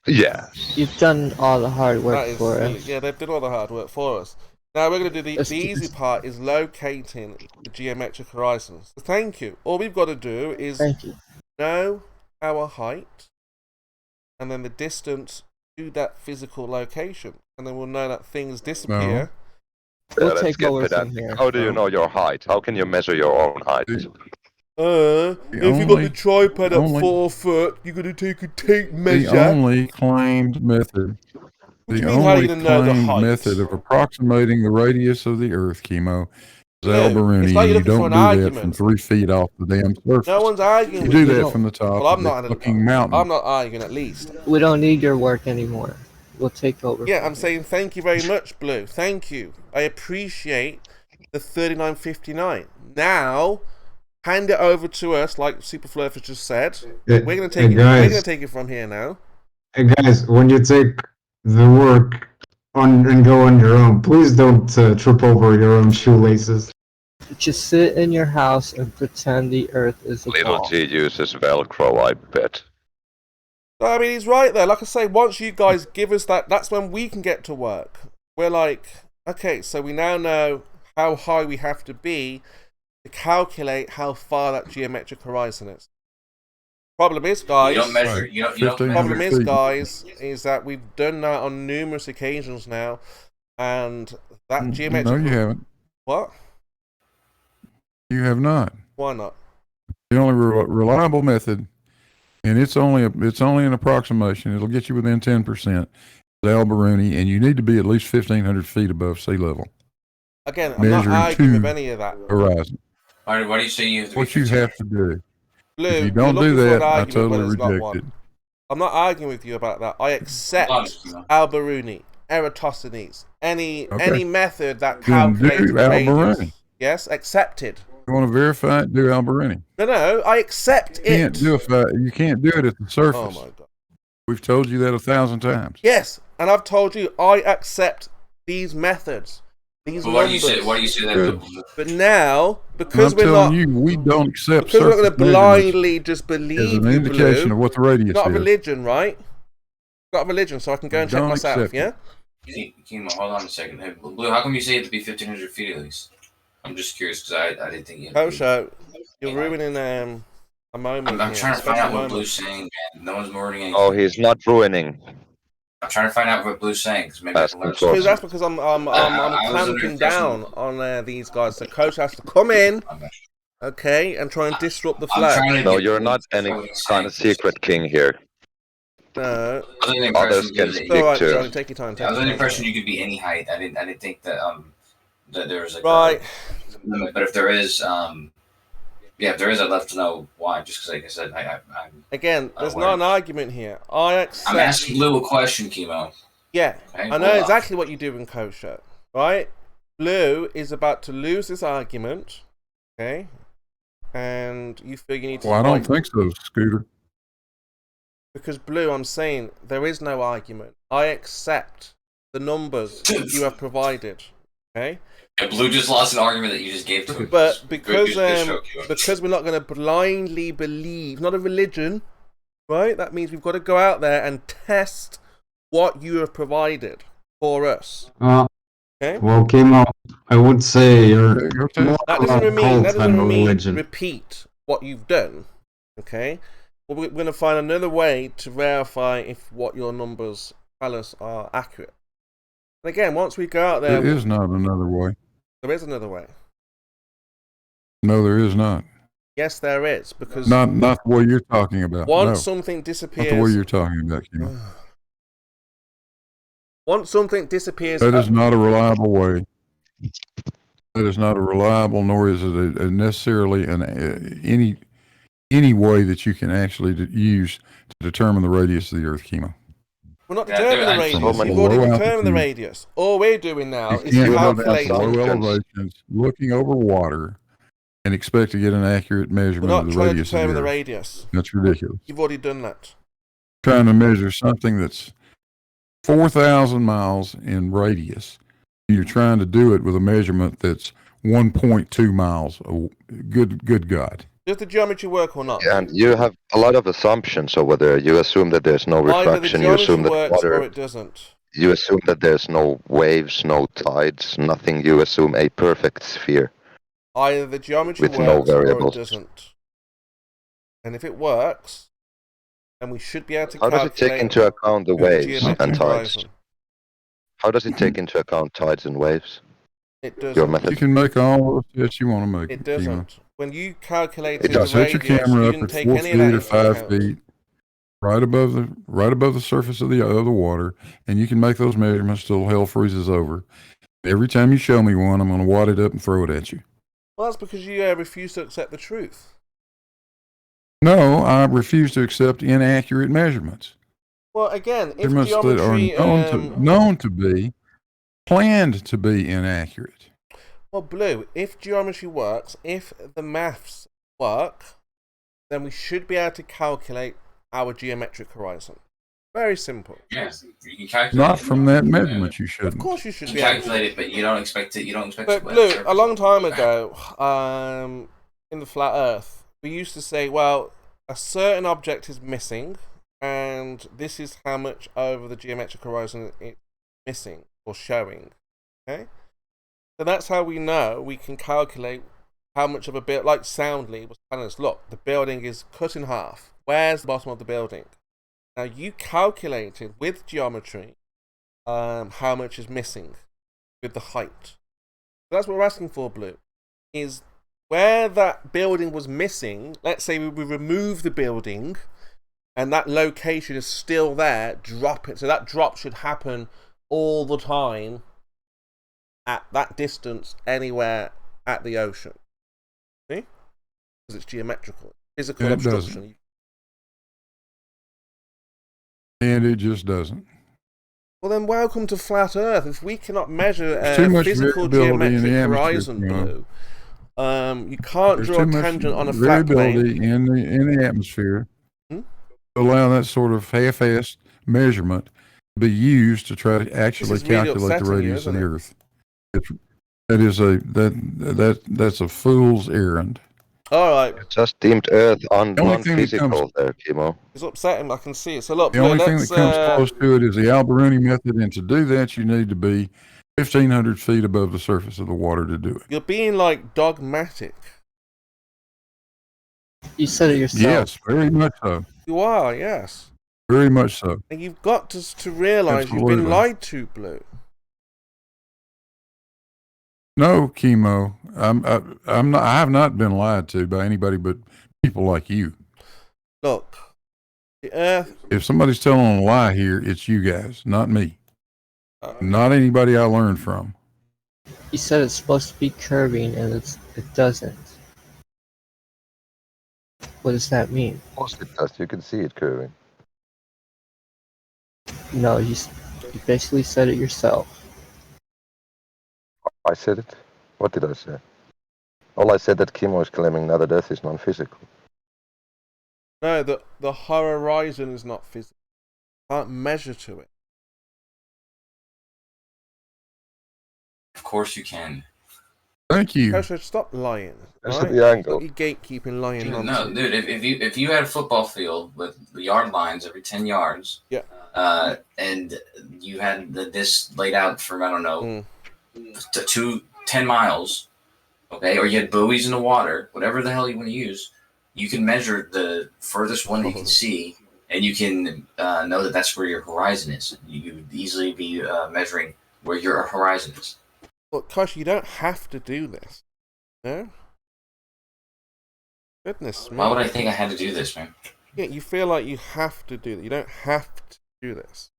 Yeah. You've done all the hard work That is for silly. us. Yeah, they've done all the hard work for us. Now we're going to do the Let's do easy this. part is locating the geometric horizons. So thank you. All we've got to do is Thank you. know our height and then the distance to that physical location. And then we'll know that things disappear. We'll Let's take get over from pedantic. here. How do you know your height? How can you measure your own height? If you got the tripod at 4 foot, you're going to take a tape measure. The only claimed method, What do the you mean, how only you gonna know the claimed height? method of approximating the radius of the Earth, chemo, is No, Alberuni, it's like and you're you looking for don't an do that from argument. 3 feet off the damn surface. No one's arguing You with do you. that from the top Well, I'm of the not. fucking mountain. I'm not arguing, at least. We don't need your work anymore. We'll take over. Yeah, I'm saying thank you very much, Blue. Thank you. I appreciate the 39.59. Now, hand it over to us, like Superflurf has just said. Hey, We're gonna hey, take it. guys. We're gonna take it from here now. Hey guys, when you take the work on and go on your own, please don't trip over your own shoelaces. Just sit in your house and pretend the earth is a Little ball. G uses Velcro, I bet. I mean, he's right there. Like I say, once you guys give us that, that's when we can get to work. We're like, okay, so we now know how high we have to be to calculate how far that geometric horizon is. Problem is, guys. You don't measure. You don't. Problem is, feet. guys, is that we've done that on numerous occasions now, and that No, geometric. you haven't. What? You have not. Why not? The only reliable method, and it's only an approximation. It'll get you within 10%. The Alberuni, and you need to be at least 1,500 feet above sea level. Again, I'm not Measuring arguing with to any of that. horizon. Why do you say you have to be What you 15? have to do. Blue, If you you're don't looking do for an that, I argument, totally but there's not reject one. it. I'm not arguing with you about that. I accept Alberuni, Eratosthenes, any method that Then do calculates the radius. Alberuni. Yes, accepted. You want to verify it? Do Alberuni. No, I accept You can't it. you can't do it at the surface. Oh my god. We've told you that 1,000 times. Yes, and I've told you I accept these methods, these But why do numbers. you say that? Good. But now, And because I'm we're telling not, you, we don't accept because we're not going surface to measurements blindly just as believe an you, indication Blue. of what the radius Not a is. religion, right? Not a religion, so I can go and check Don't myself. accept Yeah. Kimo, hold on a second. Hey, Blue, how come you say it to be 1,500 feet at least? I'm just curious because I didn't think you had to be. Kosho, you're ruining a moment I'm here. trying to a find special out what moment. Blue's saying, man. No one's ruining anything. Oh, he's not ruining. I'm trying to find out what Blue's saying, because maybe I can learn something. Because that's because I'm clamping down on these guys. So coach has to come in, okay, and try and disrupt the flow. No, you're not any kind of secret king here. No. Others can speak All right, too. Johnny, take your time. I was under the impression you could be any height. I didn't think that that there was like right. a limit. But if there is, if there is, I'd love to know why. Just because, like I said, I'm again, there's not an argument here. I accept. I'm asking Blue a question, Chemo. Yeah, okay, I know exactly what you do in kosher, right? Blue is about to lose this argument, okay, and you feel you need to. Well, I don't think so, Scooter. Because Blue, I'm saying there is no argument. I accept the numbers you have provided, okay. And Blue just lost an argument that you just gave to him. But because good because we're not going to blindly believe, not a religion, right? That means we've got to go out there and test what you have provided for us. Okay? Well, Kimo, I would say you're more That doesn't a cult than a mean religion. repeat what you've done. Okay? Well, we're going to find another way to verify if what your numbers tell us are accurate. And again, once we go out there, There is not another way. there is another way. No, there is not. Yes, there is, because Not the way you're talking about. once No. something disappears, Not the way you're talking about, Kimo. once something disappears, That is not a reliable way. That is not a reliable, nor is it necessarily any way that you can actually use to determine the radius of the Earth, Kimo. we're not determining the radius. You've already determined the radius. All we're doing now is You can't go down to calculating. low elevations, looking over water, and expect to get an accurate We're measurement not of the trying to radius of the determine Earth. the radius. That's ridiculous. You've already done that. Trying to measure something that's 4,000 miles in radius. You're trying to do it with a measurement that's 1.2 miles. Oh, good God. Does the geometry work or not? And you have a lot of assumptions over there. You assume that there's no Either the refraction. You assume geometry that works or water. it doesn't. You assume that there's no waves, no tides, nothing. You assume a perfect sphere. Either the geometry With no works or it variables. doesn't. And if it works, then we should be able to How does it take into account the waves geometric and tides? horizon. How does it take into account tides and waves? It doesn't. Your method. You can make all the tests you want to make. It Kimo. doesn't. When you calculated It the does. radius, Set your camera you up didn't at take 4 any of that feet or into 5 account. feet, right above the surface of the water, and you can make those measurements till hell freezes over. Every time you show me one, I'm going to wad it up and throw it at you. Well, that's because you refuse to accept the truth. No, I refuse to accept inaccurate measurements. Well, again, if Measurements that are geometry... known to be, planned to be inaccurate. Well, Blue, if geometry works, if the maths work, then we should be able to calculate our geometric horizon. Very simple. Yes, you can calculate. Not from that measurement, you shouldn't. Of course you should You be can able to. calculate it, but you don't expect it. You don't expect But it. Blue, a long time ago, in the flat Earth, we used to say, well, a certain object is missing, and this is how much over the geometric horizon it's missing or showing. Okay, so that's how we know we can calculate how much of a build. Like Soundly was telling us, look, the building is cut in half. Where's the bottom of the building? Now you calculated with geometry how much is missing with the height. So that's what we're asking for, Blue. Is where that building was missing, let's say we remove the building and that location is still there, drop it. So that drop should happen all the time at that distance anywhere at the ocean. See? Because it's geometrical. Physical And it obstruction. doesn't. And it just doesn't. Well, then welcome to flat Earth. If we cannot measure There's too much physical variability in the geometric atmosphere, horizon, you know. Blue, you can't There's draw too a much tangent on a flat variability plane. in the atmosphere Hmm? to allow that sort of half-assed measurement to be used to try to actually is really calculate the upsetting you, radius of isn't the it? Earth. That's a fool's errand. All right. You just deemed Earth The only thing that non-physical comes- there, Kimo. It's upsetting. I can see it. So look, The Blue, only thing that let's, comes close to it is the Alberuni method, and to do that, you need to be 1,500 feet above the surface of the water to do it. you're being like dogmatic. You said it yourself. Yes, very much so. You are, yes. Very much so. And you've got to realize you've been Absolutely. lied to, Blue. No, chemo. I'm not. I have not been lied to by anybody but people like you. Look, the Earth. If somebody's telling a lie here, it's you guys, not me. Not anybody I learned from. You said it's supposed to be curving, and it doesn't. What does that mean? Of course it does. You can see it curving. No, you basically said it yourself. I said it. What did I say? All I said that chemo is claiming that Earth is non-physical. No, the horizon is not physical. Can't measure to it. Of course you can. Thank you. Kosher, stop lying. That's Right? the angle. Stop your gatekeeping lying. Dude, nonsense. no, dude. If you had a football field with yard lines every 10 yards, yeah, and you had this laid out for I don't know, 10 miles, okay, or you had buoys in the water, whatever the hell you want to use, you can measure the furthest one you can see, and you can know that that's where your horizon is. You would easily be measuring where your horizon is. Look, Kosher, you don't have to do this. No. Goodness me. Why would I think I had to do this, man? Yeah, you feel like you have to do that. You don't have to do this.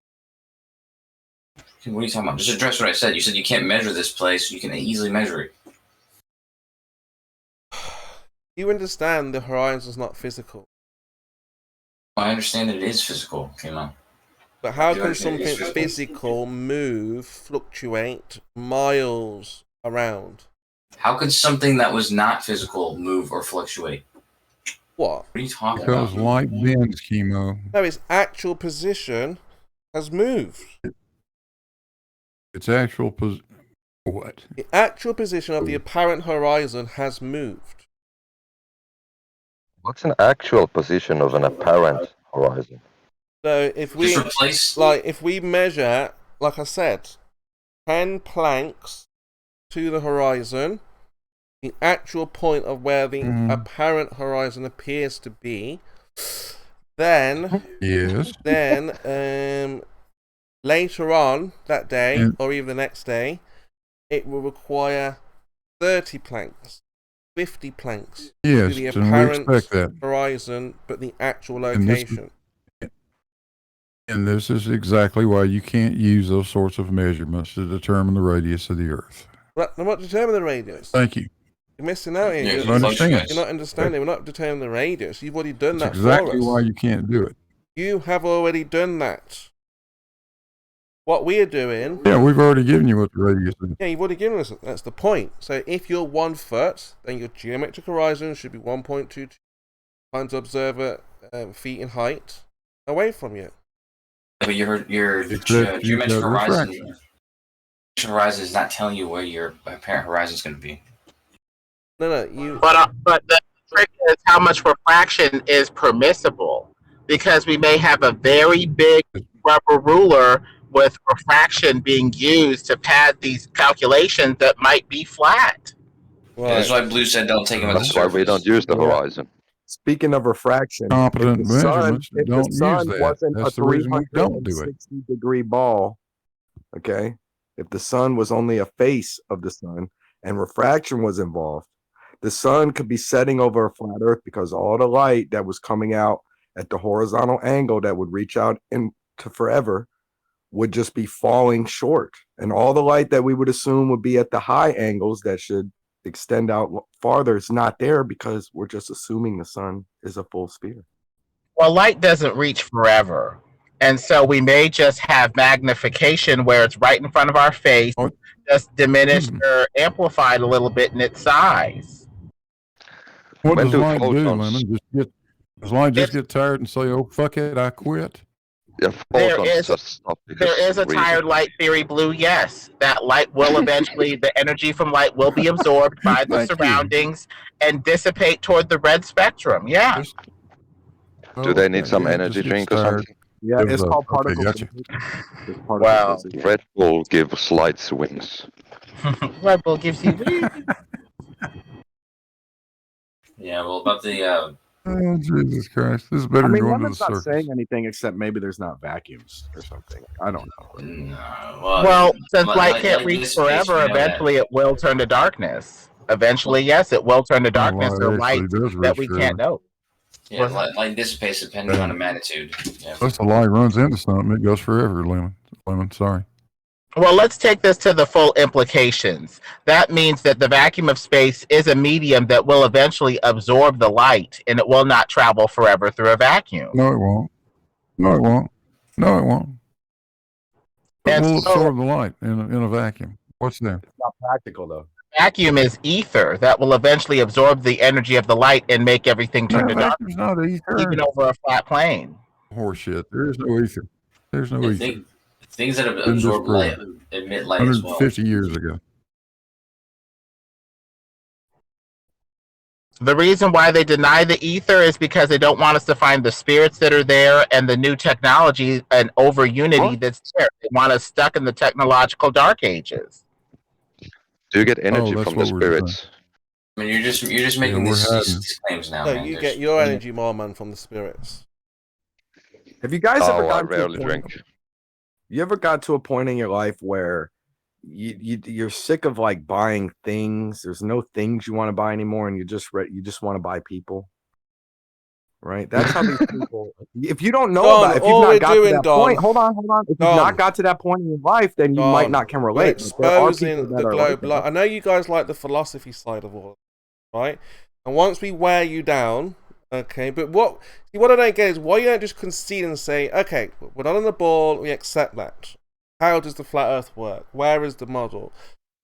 What are you talking about? Just address what I said. You said you can't measure this place. You can easily measure it. You understand the horizon's not physical. I understand that it is physical, Kimo. But how You can understand something it's physical move, fluctuate miles around? How could something that was not physical move or fluctuate? What? What are you talking Because about? light bends, chemo. No, its actual position has moved. Its actual what? The actual position of the apparent horizon has moved. What's an actual position of an apparent horizon? So if we if we measure, like I said, 10 planks to the horizon, the actual point of where the apparent horizon appears to be, then yes, then later on that day or even the next day, it will require 30 planks, 50 planks yes, to the and we apparent expect that. horizon, but the actual And this- location. And this is exactly why you can't use those sorts of measurements to determine the radius of the Earth. But I'm not determining the radius. Thank you. You're missing out here. Yeah, understand. You're not understanding. We're not determining the radius. You've already done That's that for exactly us. why you can't do it. You have already done that. What we're doing... Yeah, we've already given you what the radius is. Yeah, you've already given us it. That's the point. So if you're 1 foot, then your geometric horizon should be 1.22 times observer feet in height away from you. But your geometric horizon is not telling you where your apparent horizon is going to be. No, you. But the trick is how much refraction is permissible, because we may have a very big rubber ruler with refraction being used to pad these calculations that might be flat. Yeah, that's why Blue said don't take them at the That's why we don't use the horizon. Speaking of refraction, Competent if the sun, measurements if don't the use sun that. wasn't That's a the reason we don't do it. 360-degree ball, okay? If the sun was only a face of the sun and refraction was involved, the sun could be setting over a flat Earth because all the light that was coming out at the horizontal angle that would reach out into forever would just be falling short. And all the light that we would assume would be at the high angles that should extend out farther is not there because we're just assuming the sun is a full sphere. Well, light doesn't reach forever. And so we may just have magnification where it's right in front of our face, just diminished or amplified a little bit in its size. What When does do light do, photons- Lemon? Does light just get tired and say, "Oh fuck it, I quit"? Yeah, There photons is- just stop because There is a reason. tired light theory, Blue. Yes, that light will eventually, the energy from light will be absorbed by the Thank you. surroundings and dissipate toward the red spectrum. Yeah. Do they need Okay, some yeah, it energy just drink gets or tired. something? Yeah, Gives it's up. called Okay, particle gotcha. physics. It's particle Wow. physics. Red Bull gives lights wings. Red Bull gives you. Yeah, well, about the Oh, Jesus Christ. This is better I than mean, going to the Lemon's not circus. saying anything except maybe there's not vacuums or something. I don't know. No, Well, since light can't like reach this space, we forever, know that. eventually it will turn to darkness. Eventually, yes, it will turn to Oh, darkness light or light actually does that reach we forever. can't know. Yeah, light dissipates depending on the magnitude. Yeah. Unless the light runs into something, it goes forever, Lemon, sorry. Well, let's take this to the full implications. That means that the vacuum of space is a medium that will eventually absorb the light, and it will not travel forever through a vacuum. No, it won't. No, it won't. No, it won't. It And will so- absorb the light in a vacuum. What's there? It's not practical though. Vacuum is ether that will eventually absorb the energy of the light and make everything turn to darkness, Vacuum's not ether. even over a flat plane. Horseshit. There is no ether. There's no ether. Things that Been absorb light disproven. emit light as well. 150 years ago. The reason why they deny the ether is because they don't want us to find the spirits that are there and the new technology and over unity that's there. They want us stuck in the technological dark ages. Do you get energy that's from the what we're spirits? I mean, you're just making we're these claims now. No, man. you There's- get your energy more, man, from the spirits. Have you guys ever Oh, I gotten to a rarely point? drink. You ever got to a point in your life where you're sick of like buying things? There's no things you want to buy anymore, and you just want to buy people. Right? That's how these people. If you don't know Don, about, if you've all not we're got doing, to that Don, point, hold on. If you've Don, not got to that point in your life, then you might not can We're relate. But there are people exposing that the are globe. like that. I know you guys like the philosophy side of all, right? And once we wear you down, okay. But what I don't get is why you don't just concede and say, okay, we're not on the ball. We accept that. How does the flat Earth work? Where is the model?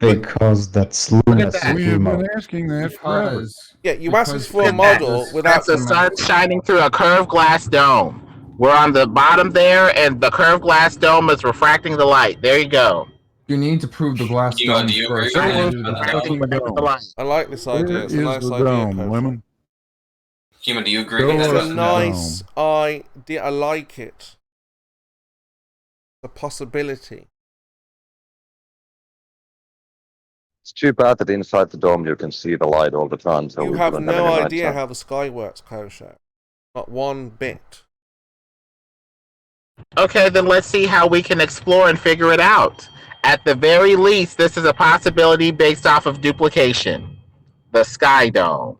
Because that's lunacy. We have Kimo. been asking that forever. Yeah, you asked us for a Look at model that. without That's the sun shining through a curved glass dome. We're on the bottom there, and the curved glass dome is refracting the light. There you go. You need to prove the glass Kimo, dome do you first. agree and with then do that? the Refracting dome. I like this Where idea. It's is a nice the idea, dome, Coach. Lemon? Kima, do you agree Show with It's that? a us nice idea. I like it. A possibility. It's too bad that inside the dome you can see the light all the time. So You we have wouldn't no any idea nighttime. how the sky works, Kosher. Not one bit. Okay, then let's see how we can explore and figure it out. At the very least, this is a possibility based off of duplication. The sky dome.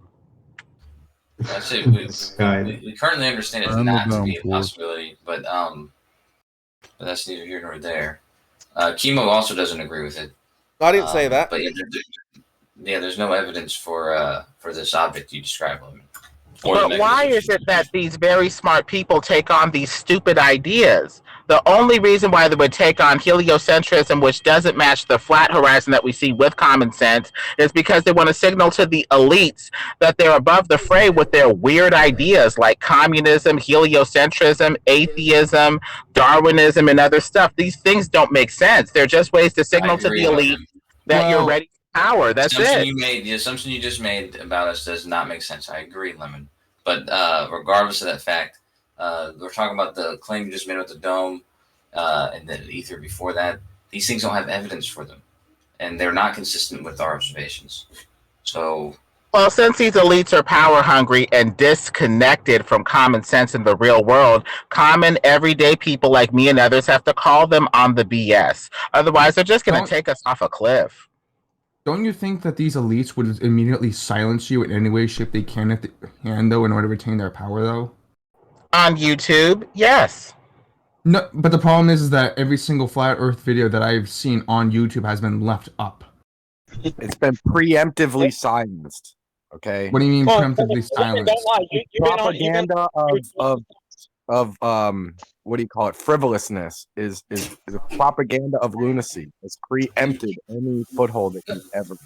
I say we currently understand it Burn the not to dome be a for us. possibility, but that's neither here nor there. Kimo also doesn't agree with it. I didn't say that. But yeah, there's no evidence for this object you described. Lemon. Or the But why mechanism. is it that these very smart people take on these stupid ideas? The only reason why they would take on heliocentrism, which doesn't match the flat horizon that we see with common sense, is because they want to signal to the elites that they're above the fray with their weird ideas like communism, heliocentrism, atheism, Darwinism, and other stuff. These things don't make sense. They're just ways to signal to the elite that you're ready for power. That's The assumption you just made about us does not make sense. I agree, Lemon. But regardless of that fact, we're talking about the claim you just made with the dome and the ether before that. These things don't have evidence for them, and they're not consistent with our observations. So, well, since these elites are power hungry and disconnected from common sense in the real world, common everyday people like me and others have to call them on the BS. Otherwise, they're just going to take us off a cliff. Don't you think that these elites would immediately silence you in any way, shape they can, if they can, though, in order to retain their power, though? On YouTube, yes. No, but the problem is that every single flat Earth video that I've seen on YouTube has been left up. It's been preemptively silenced. Okay. What do you mean preemptively silenced? Propaganda of what do you call it? Frivolousness is a propaganda of lunacy. It's preempted any foothold it can ever.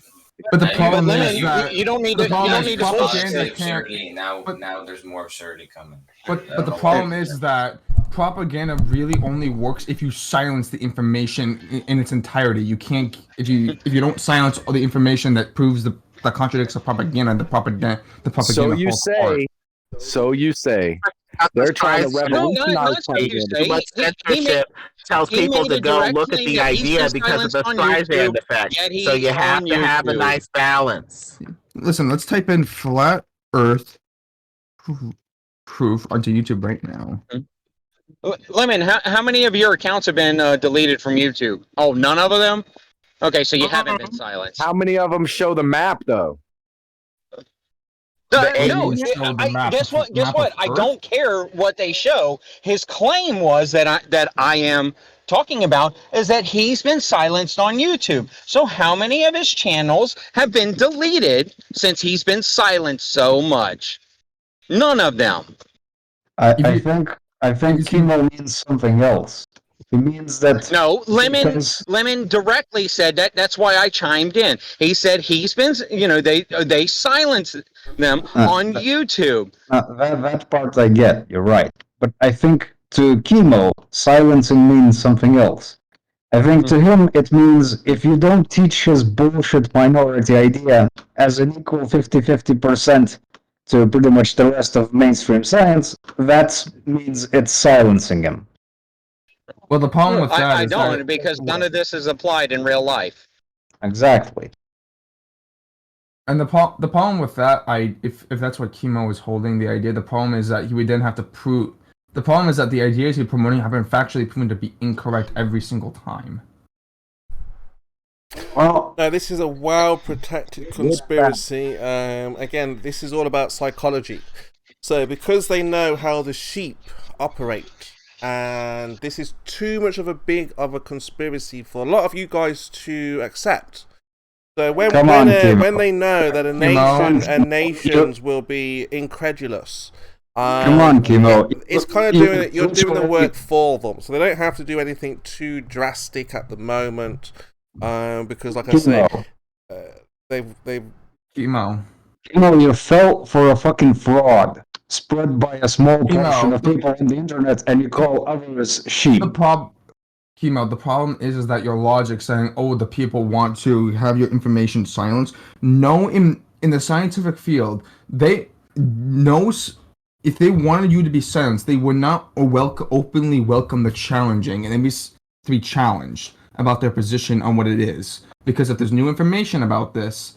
But the problem is that you don't need the to. problem You is don't need to propaganda can't. absurdity. Now there's more absurdity coming. But the problem is that propaganda really only works if you silence the information in its entirety. You can't if you don't silence all the information that proves that contradicts the propaganda. The propaganda. So you falls apart. say. So you say. They're trying to revolutionize propaganda. Censorship tells people to go look at the idea because of the Streisand effect. So you have to have a nice balance. Listen, let's type in flat Earth proof onto YouTube right now. Lemon, how many of your accounts have been deleted from YouTube? Oh, none of them? Okay, so you haven't been silenced. How many of them show the map though? No, guess what? Guess what? I don't care what they show. His claim was that I am talking about is that he's been silenced on YouTube. So how many of his channels have been deleted since he's been silenced so much? None of them. I think chemo means something else. It means that Lemon directly said that. That's why I chimed in. He said he's been, they silenced them on YouTube. That part I get. You're right, but I think to chemo, silencing means something else. I think to him it means if you don't teach his bullshit minority idea as an equal 50-50% to pretty much the rest of mainstream science, that means it's silencing him. Well, the problem with that I is don't, because none of this is applied in real life. Exactly. And the problem with that, if that's what chemo is holding, the idea, the problem is that he would then have to prove. The problem is that the ideas he's promoting have been factually proven to be incorrect every single time. Well, no, this is a well-protected conspiracy. Again, this is all about psychology. So, because they know how the sheep operate, and this is too much of a conspiracy for a lot of you guys to accept. So when they know that nations will be incredulous, come on, chemo. It's kind of doing it. You're doing the work for them, so they don't have to do anything too drastic at the moment. Because, like I say, they've chemo. You fell for a fucking fraud spread by a small portion of people on the internet, and you call others sheep. The problem is that your logic saying, "Oh, the people want to have your information silenced." No, in the scientific field, they knows if they wanted you to be silenced, they would not openly welcome the challenging and to be challenged about their position on what it is. Because if there's new information about this,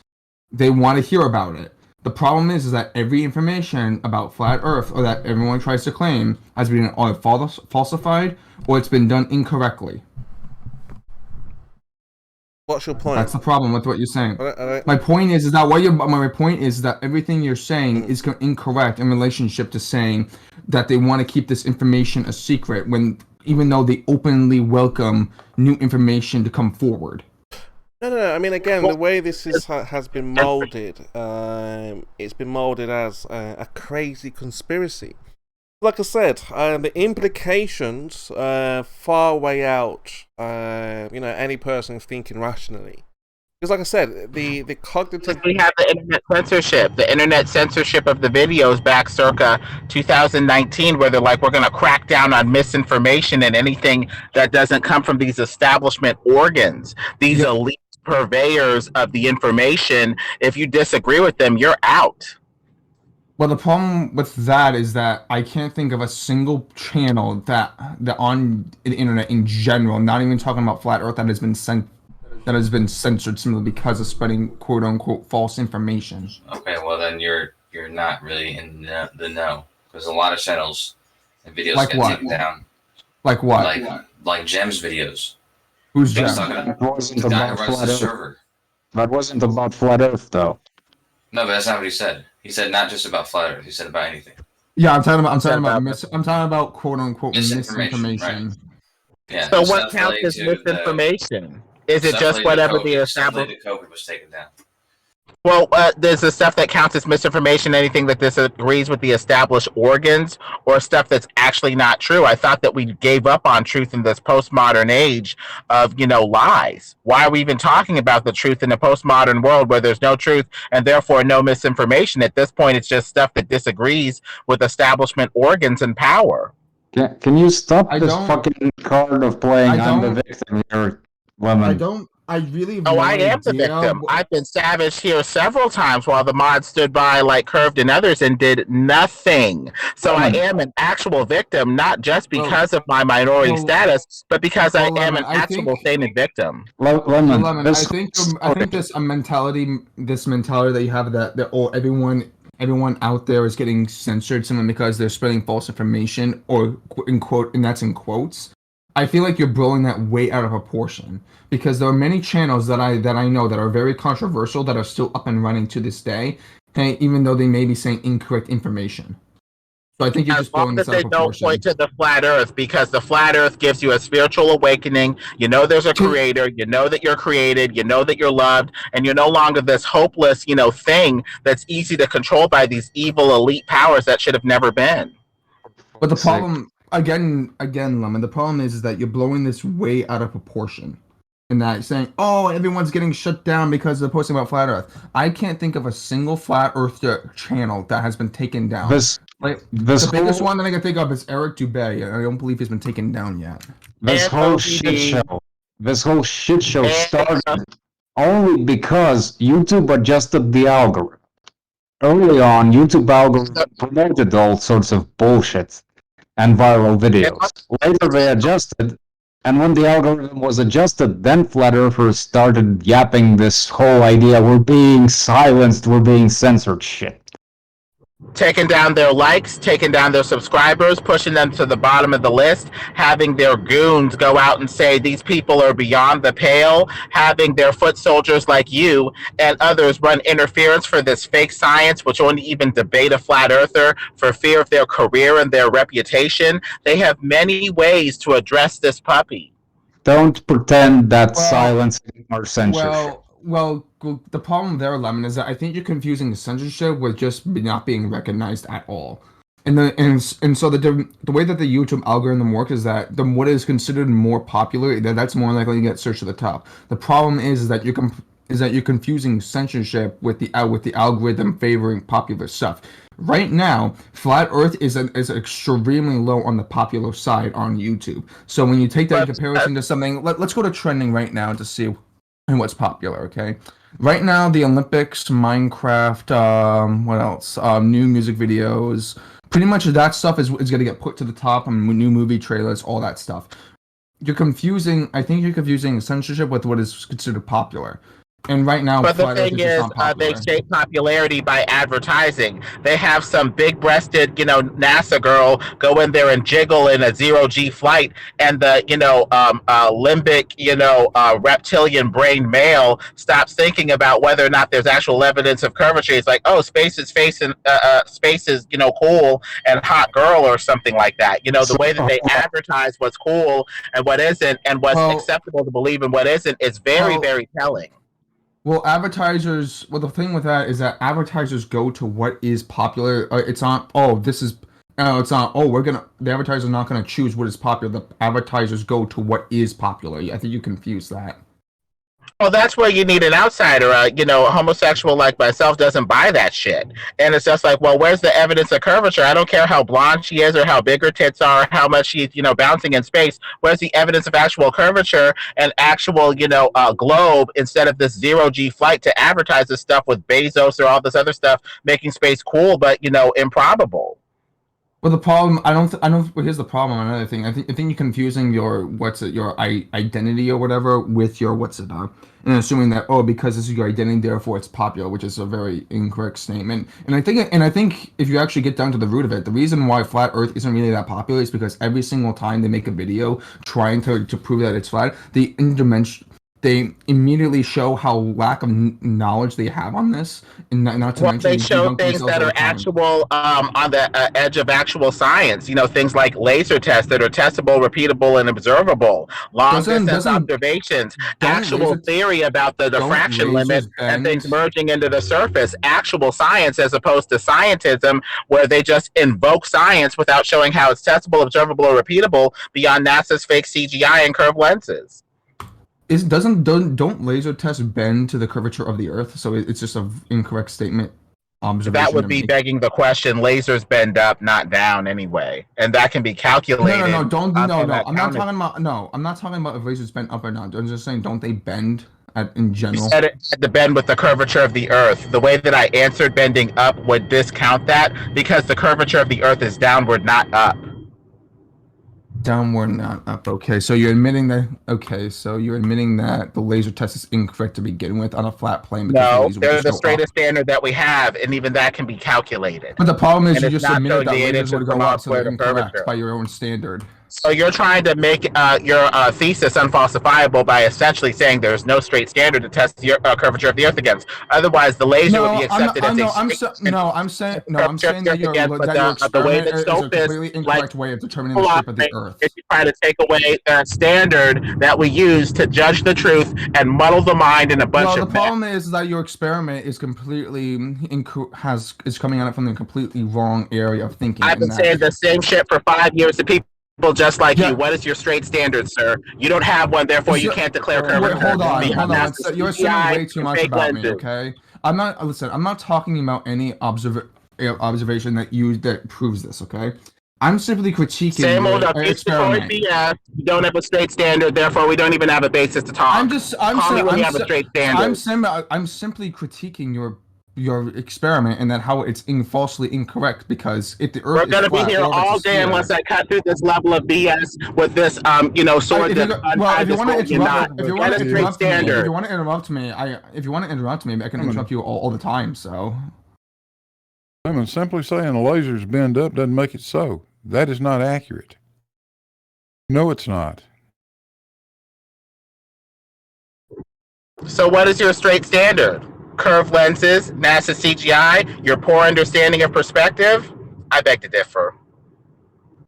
they want to hear about it. The problem is that every information about flat Earth, or that everyone tries to claim, has been either falsified or it's been done incorrectly. What's your point? That's the problem with what you're saying. My point is that everything you're saying is incorrect in relationship to saying that they want to keep this information a secret even though they openly welcome new information to come forward. No. I mean, again, the way this has been molded, it's been molded as a crazy conspiracy. Like I said, the implications far way out, any person thinking rationally. Because, like I said, the cognitive... We have the internet censorship of the videos back circa 2019, where they're like, we're going to crack down on misinformation and anything that doesn't come from these establishment organs, these elite purveyors of the information. If you disagree with them, you're out. Well, the problem with that is that I can't think of a single channel that on the internet in general, not even talking about flat Earth, that has been censored simply because of spreading quote unquote false information. Okay, well then you're not really in the know, because a lot of channels and videos like get taken down. Like what? Like Gem's videos. Who's Gem? That wasn't about flat Earth. That wasn't about flat Earth, though. No, but that's not what he said. He said not just about flat Earth. He said about anything. Yeah, I'm talking about quote unquote misinformation. Right. Yeah. So what counts as misinformation? Is it just whatever the establishment? COVID was taken down. Well, there's the stuff that counts as misinformation, anything that disagrees with the established organs, or stuff that's actually not true. I thought that we gave up on truth in this postmodern age of, lies. Why are we even talking about the truth in a postmodern world where there's no truth and therefore no misinformation? At this point, it's just stuff that disagrees with establishment organs and power. Can you stop this fucking card of playing I'm the victim here, woman? I really. I am the victim. I've been savaged here several times while the mods stood by like Curved and others and did nothing. So I am an actual victim, not just because of my minority status, but because I am an actual stated victim. I think this mentality that you have that everyone everyone out there is getting censored simply because they're spreading false information, or and that's in quotes. I feel like you're blowing that way out of proportion, because there are many channels that I know that are very controversial that are still up and running to this day, even though they may be saying incorrect information. So I think you're just blowing this out of proportion. As long as they don't point to the flat Earth, because the flat Earth gives you a spiritual awakening. You know there's a creator. You know that you're created. You know that you're loved, and you're no longer this hopeless, thing that's easy to control by these evil elite powers that should have never been. But the problem, again, Lemon, the problem is that you're blowing this way out of proportion. And that saying, oh, everyone's getting shut down because they're posting about flat Earth. I can't think of a single flat Earth channel that has been taken down. The biggest one that I can think of is Eric Dubay. I don't believe he's been taken down yet. This whole shit show started only because YouTube adjusted the algorithm. Early on, YouTube algorithm promoted all sorts of bullshit and viral videos. Later they adjusted, and when the algorithm was adjusted, then flat earthers started yapping this whole idea, we're being silenced, we're being censored shit. Taking down their likes, taking down their subscribers, pushing them to the bottom of the list, having their goons go out and say these people are beyond the pale, having their foot soldiers like you and others run interference for this fake science, which won't even debate a flat earther for fear of their career and their reputation. They have many ways to address this puppy. Don't pretend that silencing or censorship. Well, the problem there, Lemon, is that I think you're confusing censorship with just not being recognized at all. And so the way that the YouTube algorithm works is that what is considered more popular, that's more likely to get searched to the top. The problem is that you're confusing censorship with the algorithm favoring popular stuff. Right now, flat Earth is extremely low on the popular side on YouTube. So when you take that in comparison to something, let's go to trending right now to see and what's popular. Okay, right now the Olympics, Minecraft, what else? New music videos. Pretty much that stuff is going to get put to the top. New movie trailers, all that stuff. I think you're confusing censorship with what is considered popular. And right now, but the thing is, they shape popularity by advertising. They have some big-breasted, NASA girl go in there and jiggle in a zero-G flight, and the, limbic, reptilian brain male stops thinking about whether or not there's actual evidence of curvature. It's like, oh, space is cool and hot girl or something like that. The way that they advertise what's cool and what isn't, and what's acceptable to believe and what isn't, is very, very telling. Well, the thing with that is that advertisers go to what is popular. It's not, the advertiser's not going to choose what is popular. The advertisers go to what is popular. I think you confuse that. Well, that's where you need an outsider. A homosexual like myself doesn't buy that shit. And it's just like, well, where's the evidence of curvature? I don't care how blonde she is or how big her tits are, or how much she's, bouncing in space. Where's the evidence of actual curvature and actual, globe, instead of this zero-G flight to advertise this stuff with Bezos or all this other stuff, making space cool, but, improbable. Well, the problem, here's the problem. Another thing, I think you're confusing your identity or whatever with your and assuming that because this is your identity, therefore it's popular, which is a very incorrect statement. And I think if you actually get down to the root of it, the reason why flat Earth isn't really that popular is because every single time they make a video trying to prove that it's flat, they immediately show how lack of knowledge they have on this, and not to mention they show things that are actual on the edge of actual science. Things like laser tests that are testable, repeatable, and observable. Long distance observations, actual theory about the diffraction limit, and things merging into the surface. Actual science, as opposed to scientism, where they just invoke science without showing how it's testable, observable, or repeatable beyond NASA's fake CGI and curved lenses. Don't laser tests bend to the curvature of the Earth? So it's just an incorrect statement. That would be begging the question. Lasers bend up, not down, anyway, and that can be calculated. No. I'm not talking about if lasers bend up or not. I'm just saying, don't they bend in general? You said it had to bend with the curvature of the Earth. The way that I answered bending up would discount that, because the curvature of the Earth is downward, not up. Downward, not up. Okay, so you're admitting that. Okay, so you're admitting that the laser test is incorrect to begin with on a flat plane. Because No, the they're the straightest standard that we have, and even that can be calculated. But the problem is And you it's just not admitted that showing the lasers would go from up, so they're square to incorrect curvature. by your own standard. So you're trying to make your thesis unfalsifiable by essentially saying there's no straight standard to test the curvature of the Earth against. Otherwise, the laser would be accepted as a I'm saying that your the way experiment that is a SOAP completely incorrect way of determining the shape of the Earth. If you try to take away the standard that we use to judge the truth and muddle the mind in a bunch Well, of the problem is that your experiment is completely is coming at it from the completely wrong area of thinking. I've been saying the same shit for 5 years to people just like you. What is your straight standard, sir? You don't have one, therefore you can't declare curvature. Hold on. You're assuming way too much about me, okay? I'm not talking about any observation that proves this, okay? I'm simply critiquing Same old your experiment. BS. You don't have a straight standard, therefore we don't even have a basis to talk. I'm have a straight standard. I'm simply critiquing your experiment and that how it's falsely incorrect, because if the Earth we're gonna be here all day unless I cut through this level of BS with this sword. If you want to interrupt me, I can interrupt you all the time. So. Lemon, simply saying the lasers bend up doesn't make it so. That is not accurate. No, it's not. So what is your straight standard? Curved lenses, NASA CGI, your poor understanding of perspective? I beg to differ.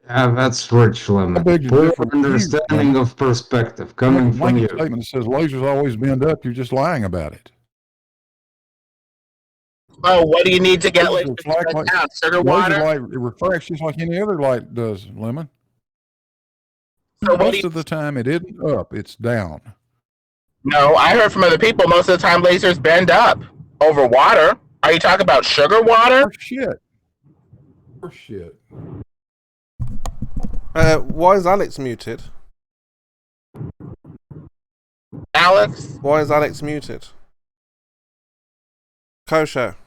Yeah, that's rich, Lemon. Poor understanding of perspective coming from you. Statement that says lasers always bend up, you're just lying about it. Oh, what do you need to get lasers down? Sugar water? Laser light refracts just like any other light does, Lemon. So most of the time it isn't up, it's down. No, I heard from other people most of the time lasers bend up over water. Are you talking about sugar water? For shit. Why is Alex muted? Alex? Why is Alex muted? Kosher.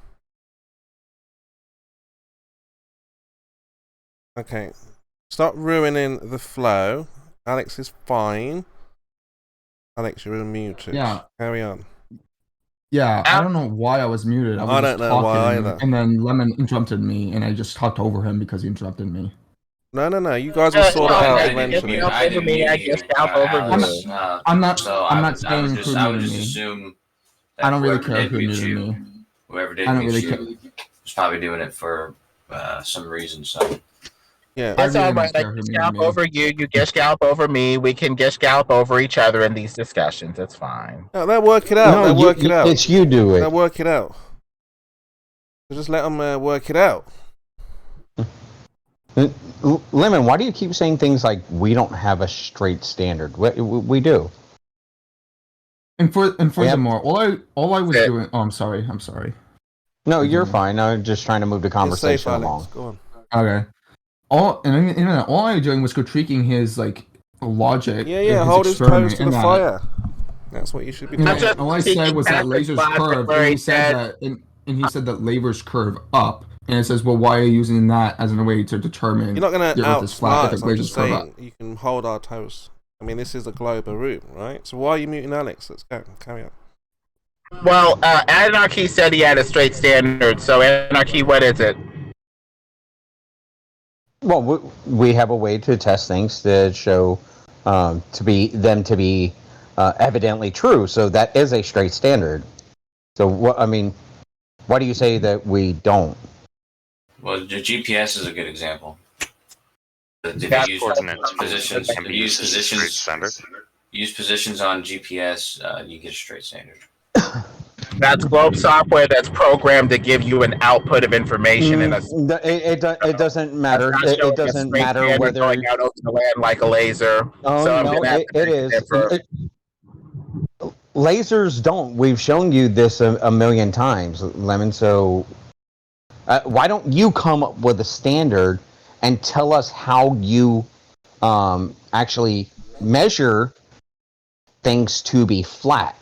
Okay. Stop ruining the flow. Alex is fine. Alex, you're muted. Yeah. Carry on. Yeah, I don't know why I was muted. I don't know why either. And then Lemon interrupted me, and I just talked over him because he interrupted me. No. You guys will sort it out eventually. I'm not saying who I would muted just me. assume that I don't really whoever care did who mute muted you, me. whoever did I don't mute really you care. was probably doing it for some reason. So yeah, that's all right. I can scalp over you. You get scalp over me. We can get scalp over each other in these discussions. It's fine. No, they'll work it out. No, They'll work it out. It's you do it. They'll work it out. Just let them work it out. Lemon, why do you keep saying things like we don't have a straight standard? We do. And furthermore, all I was doing. Oh, I'm sorry. No, you're fine. I'm just trying to move the conversation along. Go on. Okay. All I was doing was critiquing his logic. Yeah. Hold his toes to the fire. That's what you should be doing. All I said was that lasers curve, and he said that lasers curve up. And it says, well, why are you using that as a way to determine you're not going to outsmart us? I'm just saying up? You can hold our toes. I mean, this is a global room, right? So why are you muting Alex? Let's go. Carry on. Well, Anarchy said he had a straight standard. So, Anarchy, what is it? Well, we have a way to test things to show to be evidently true. So that is a straight standard. So why do you say that we don't? well, the GPS is a good example. Use positions on GPS, you get a straight standard. That's globe software that's programmed to give you an output of information. It doesn't matter. It doesn't matter whether going out over the land like a laser. Oh, so no, it is. Lasers don't. We've shown you this a million times, Lemon. So why don't you come up with a standard and tell us how you actually measure things to be flat?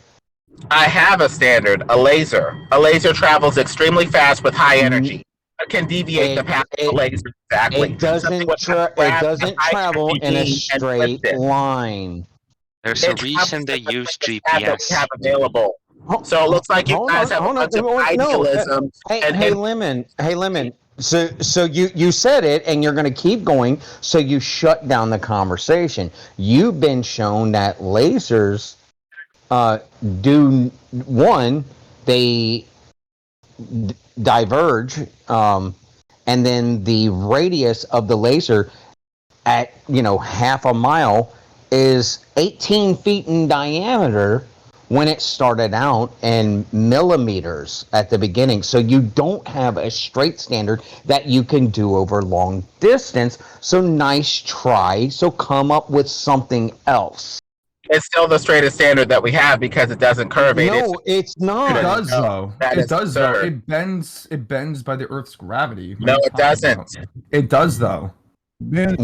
I have a standard, a laser. A laser travels extremely fast with high energy. A can deviate the path of the laser exactly. It doesn't travel in a straight line. There's a reason they use that GPS. we have available. So it looks like you guys have a bunch of idealism. Hey, Lemon. So you said it, and you're going to keep going. So you shut down the conversation. You've been shown that lasers they diverge, and then the radius of the laser at half a mile is 18 feet in diameter when it started out, and millimeters at the beginning. So you don't have a straight standard that you can do over long distance. So nice try. So come up with something else. It's still the straightest standard that we have because it doesn't curvate. No, it's not. It does though. That It is does though. absurd. It bends by the Earth's gravity. What No, are you it talking doesn't. about? It does though. Ben,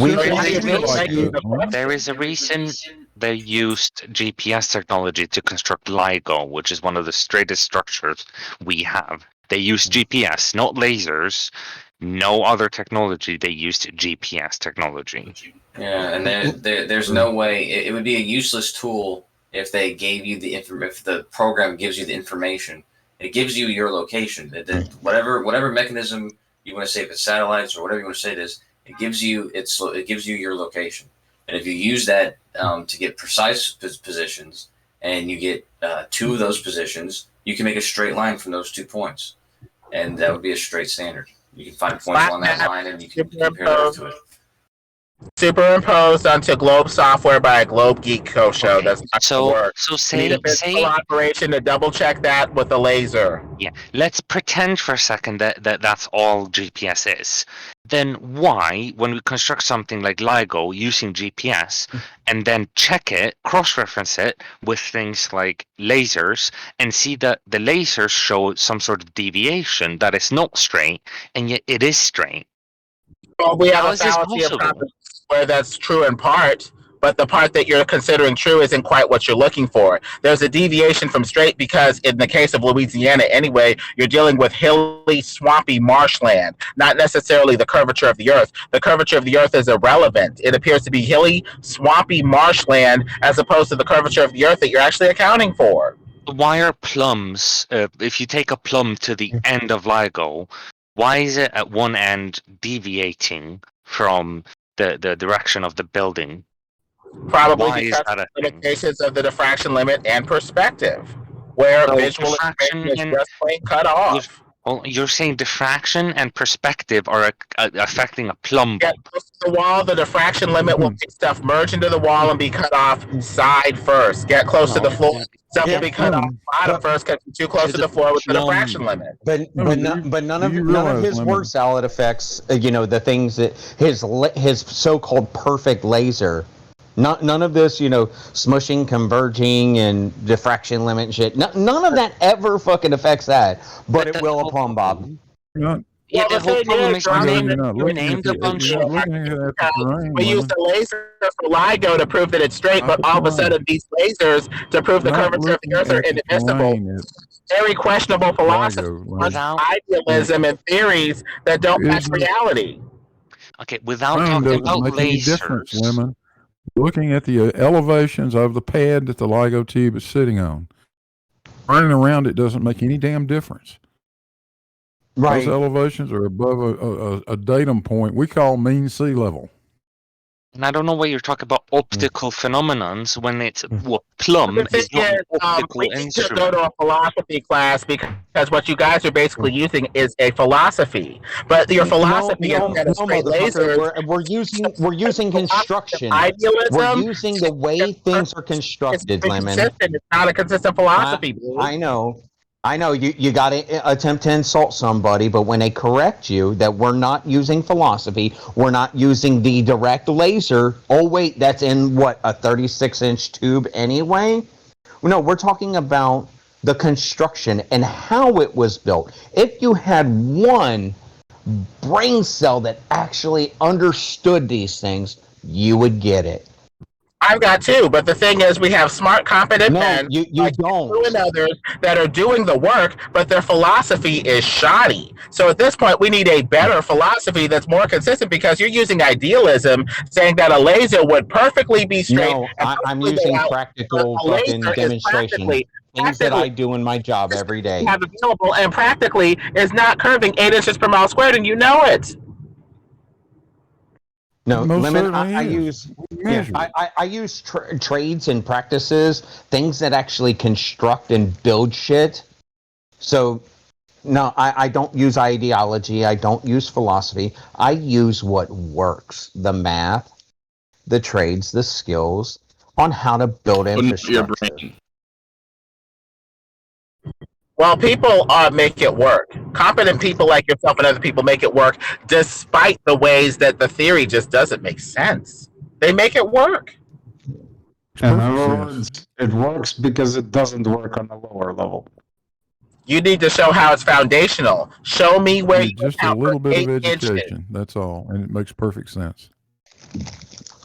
There is a reason they used GPS technology to construct LIGO, which is one of the straightest structures we have. They used GPS, not lasers. No other technology. They used GPS technology. Yeah, and there's no way it would be a useless tool if they gave you if the program gives you the information. It gives you your location. Whatever mechanism you want to say, if it's satellites or whatever you want to say it is, it gives you your location. And if you use that to get precise positions, and you get 2 of those positions, you can make a straight line from those 2 points, and that would be a straight standard. You can find points along that line, and you can compare those to it. Superimposed onto Globe software by a Globe Geek Co-show. That's not So- gonna work. so You need a physical operation to double check that with a laser. Yeah, let's pretend for a second that that's all GPS is. Then why, when we construct something like LIGO using GPS, and then check it, cross-reference it with things like lasers, and see that the lasers show some sort of deviation that is not straight, and yet it is straight? Well, we have How a is this fallacy of possible? confidence where that's true in part, but the part that you're considering true isn't quite what you're looking for. There's a deviation from straight because in the case of Louisiana anyway, you're dealing with hilly, swampy marshland, not necessarily the curvature of the earth. The curvature of the earth is irrelevant. It appears to be hilly, swampy marshland as opposed to the curvature of the earth that you're actually accounting for. Why are plums, if you take a plum to the end of LIGO, why is it at one end deviating from the direction of the building? Probably Why is because that of a the thing? limitations of the diffraction limit and perspective, where So visual diffraction information is and- just plain cut off. Well, you're saying diffraction and perspective are affecting a plum Get bulb. close to the wall, the diffraction limit will make stuff merge into the wall and be cut off side first. Get close to the floor, stuff will be cut off bottom first because you're too close to the floor with the diffraction limit. But none of his Lemon? word salad effects, the things that his so-called perfect laser, none of this, smushing, converging, and diffraction limit and shit. None of that ever fucking affects that, but it will upon Bob. Not, Yeah, Well, the whole thing problem is, is Johnny, you're not you looking at named a the, bunch you're of not looking at the terrain. We use Lemon. the laser for LIGO to prove that it's straight, Not but the all of a terrain. sudden these lasers to prove the Not curvature of the looking earth are at the indivisible. terrain. Very questionable philosophy, LIGO, Lemon. without idealism, and theories that don't match Isn't- reality. okay, without Terrain talking doesn't about make any difference, lasers. Lemon. Looking at the elevations of the pad that the LIGO tube is sitting on, running around it doesn't make any damn difference. Right. Those elevations are above a datum point we call mean sea level. And I don't know why you're talking about optical phenomenons when it's plum The thing is not an is, optical we need to go instrument. to a philosophy class because what you guys are basically using is a philosophy. But your philosophy instead of straight lasers, We're using construction. idealism. We're using the way things are It's constructed, Lemon. inconsistent. It's not a consistent philosophy. dude. I know. You got to attempt to insult somebody, but when they correct you that we're not using philosophy, we're not using the direct laser. Oh wait, that's in what, a 36-inch tube anyway? No, we're talking about the construction and how it was built. If you had one brain cell that actually understood these things, you would get it. I've got two, but the thing is, we have smart, competent men you like don't. you and others that are doing the work, but their philosophy is shoddy. So at this point, we need a better philosophy that's more consistent because you're using idealism, saying that a laser would perfectly be straight. No, I'm perfectly go using out. practical A laser fucking is demonstration. Things that I do in my job every day. have available and practically is not curving 8 inches per mile squared, and you know it. No, Most Lemon, certainly I is. use Measure it. I use trades and practices, things that actually construct and build shit. So, no, I don't use ideology. I don't use philosophy. I use what works. The math, the trades, the skills on how to build infrastructure. Well, people make it work. Competent people like yourself and other people make it work despite the ways that the theory just doesn't make sense. They make it work. In other words, it works because it doesn't work on a lower level. You need to show how it's foundational. Show me where you Just a account little for bit of 8 inches. education. That's all, and it makes perfect sense.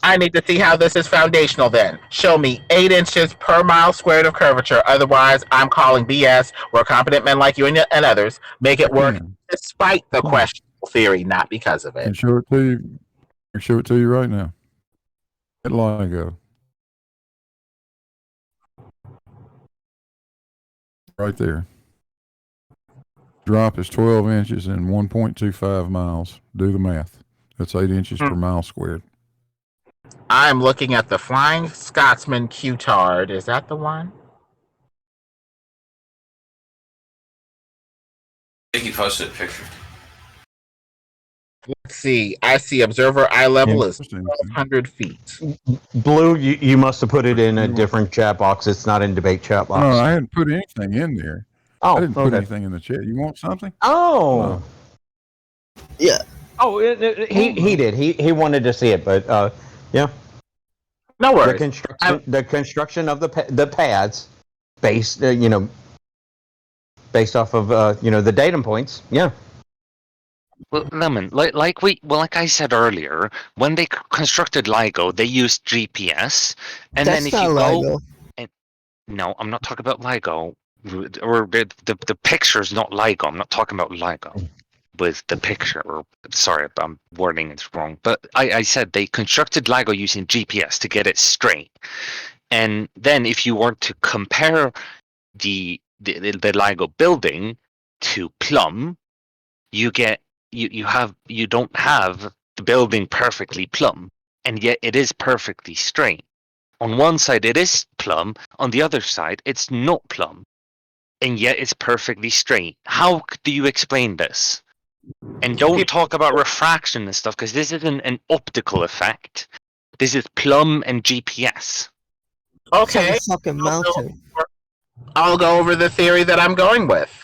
I need to see how this is foundational then. Show me 8 inches per mile squared of curvature. Otherwise, I'm calling BS where competent men like you and others make it work despite the questionable theory, not because of I can it. show it to you. I can show it to you right now. At LIGO. Right there. Drop is 12 inches and 1.25 miles. Do the math. That's 8 inches per mile squared. I'm looking at the Flying Scotsman Q-Tard. Is that the one? I think he posted a picture. Let's see. I see observer eye level is 1,200 feet. Blue, you must have put it in a different chat box. It's not in debate chat box. No, I hadn't put anything in there. Oh, I didn't put okay. anything in the chat. You want something? Oh. Yeah. Oh, he did. He wanted to see it, but yeah. No worries. The construction of the pads, based based off of the datum points. Yeah. Well, Lemon, like I said earlier, when they constructed LIGO, they used GPS, and That's then if not you LIGO. go, and, no, I'm not talking about LIGO, or the picture's not LIGO. I'm not talking about LIGO with the picture. Or sorry, I'm wording it wrong, but I said they constructed LIGO using GPS to get it straight, and then if you were to compare the LIGO building to Plum, you get. You don't have the building perfectly plumb, and yet it is perfectly straight. On one side it is plumb, on the other side it's not plumb, and yet it's perfectly straight. How do you explain this? And don't talk about refraction and stuff, because this isn't an optical effect. This is plumb and GPS. Okay. Fucking mountain. I'll go over the theory that I'm going with.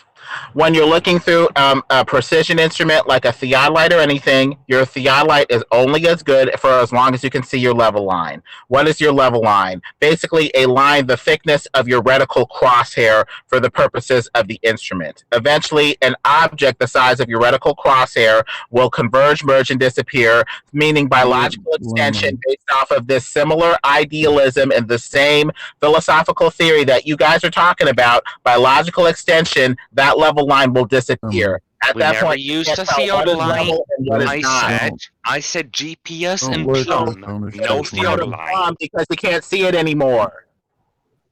When you're looking through a precision instrument like a theodolite or anything, your theodolite is only as good for as long as you can see your level line. What is your level line? Basically a line the thickness of your reticle crosshair for the purposes of the instrument. Eventually, an object the size of your reticle crosshair will converge, merge, and disappear, meaning by logical extension based off of this similar idealism and the same philosophical theory that you guys are talking about. By logical extension, that level line will disappear. At We that never point, used you a can't tell what is theodolite. level and what is not. I said GPS Don't and let plumb. those No comments go to theodolite. Because we can't see it anymore.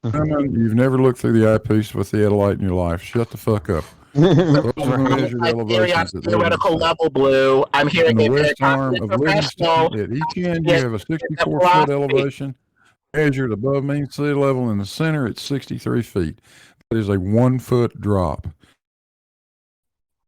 You've never looked through the eyepiece with theodolite in your life. Shut the fuck up. Those are the measured elevations that live in Theoretical the level, Blue. I'm hearing on the a very west arm confident of professional. Livingston, at each end, you have a 64-foot philosophy. elevation measured above mean sea level. In the center, it's 63 feet. That is a 1 foot drop.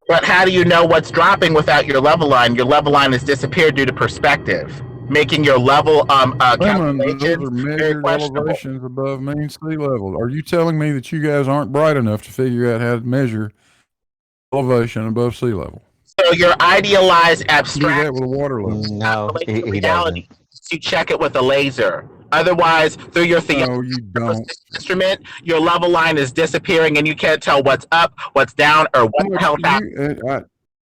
But how do you know what's dropping without your level line? Your level line has disappeared due to perspective, making your level Those calculations are very measured questionable. elevations above mean sea level. Are you telling me that you guys aren't bright enough to figure out how to measure elevation above sea level? So your idealized abstract Do that with a water level. No, he doesn't. You check it with a laser. Otherwise, through your No, you don't. instrument, your level line is disappearing, and you can't tell what's up, what's down, or what the hell happened.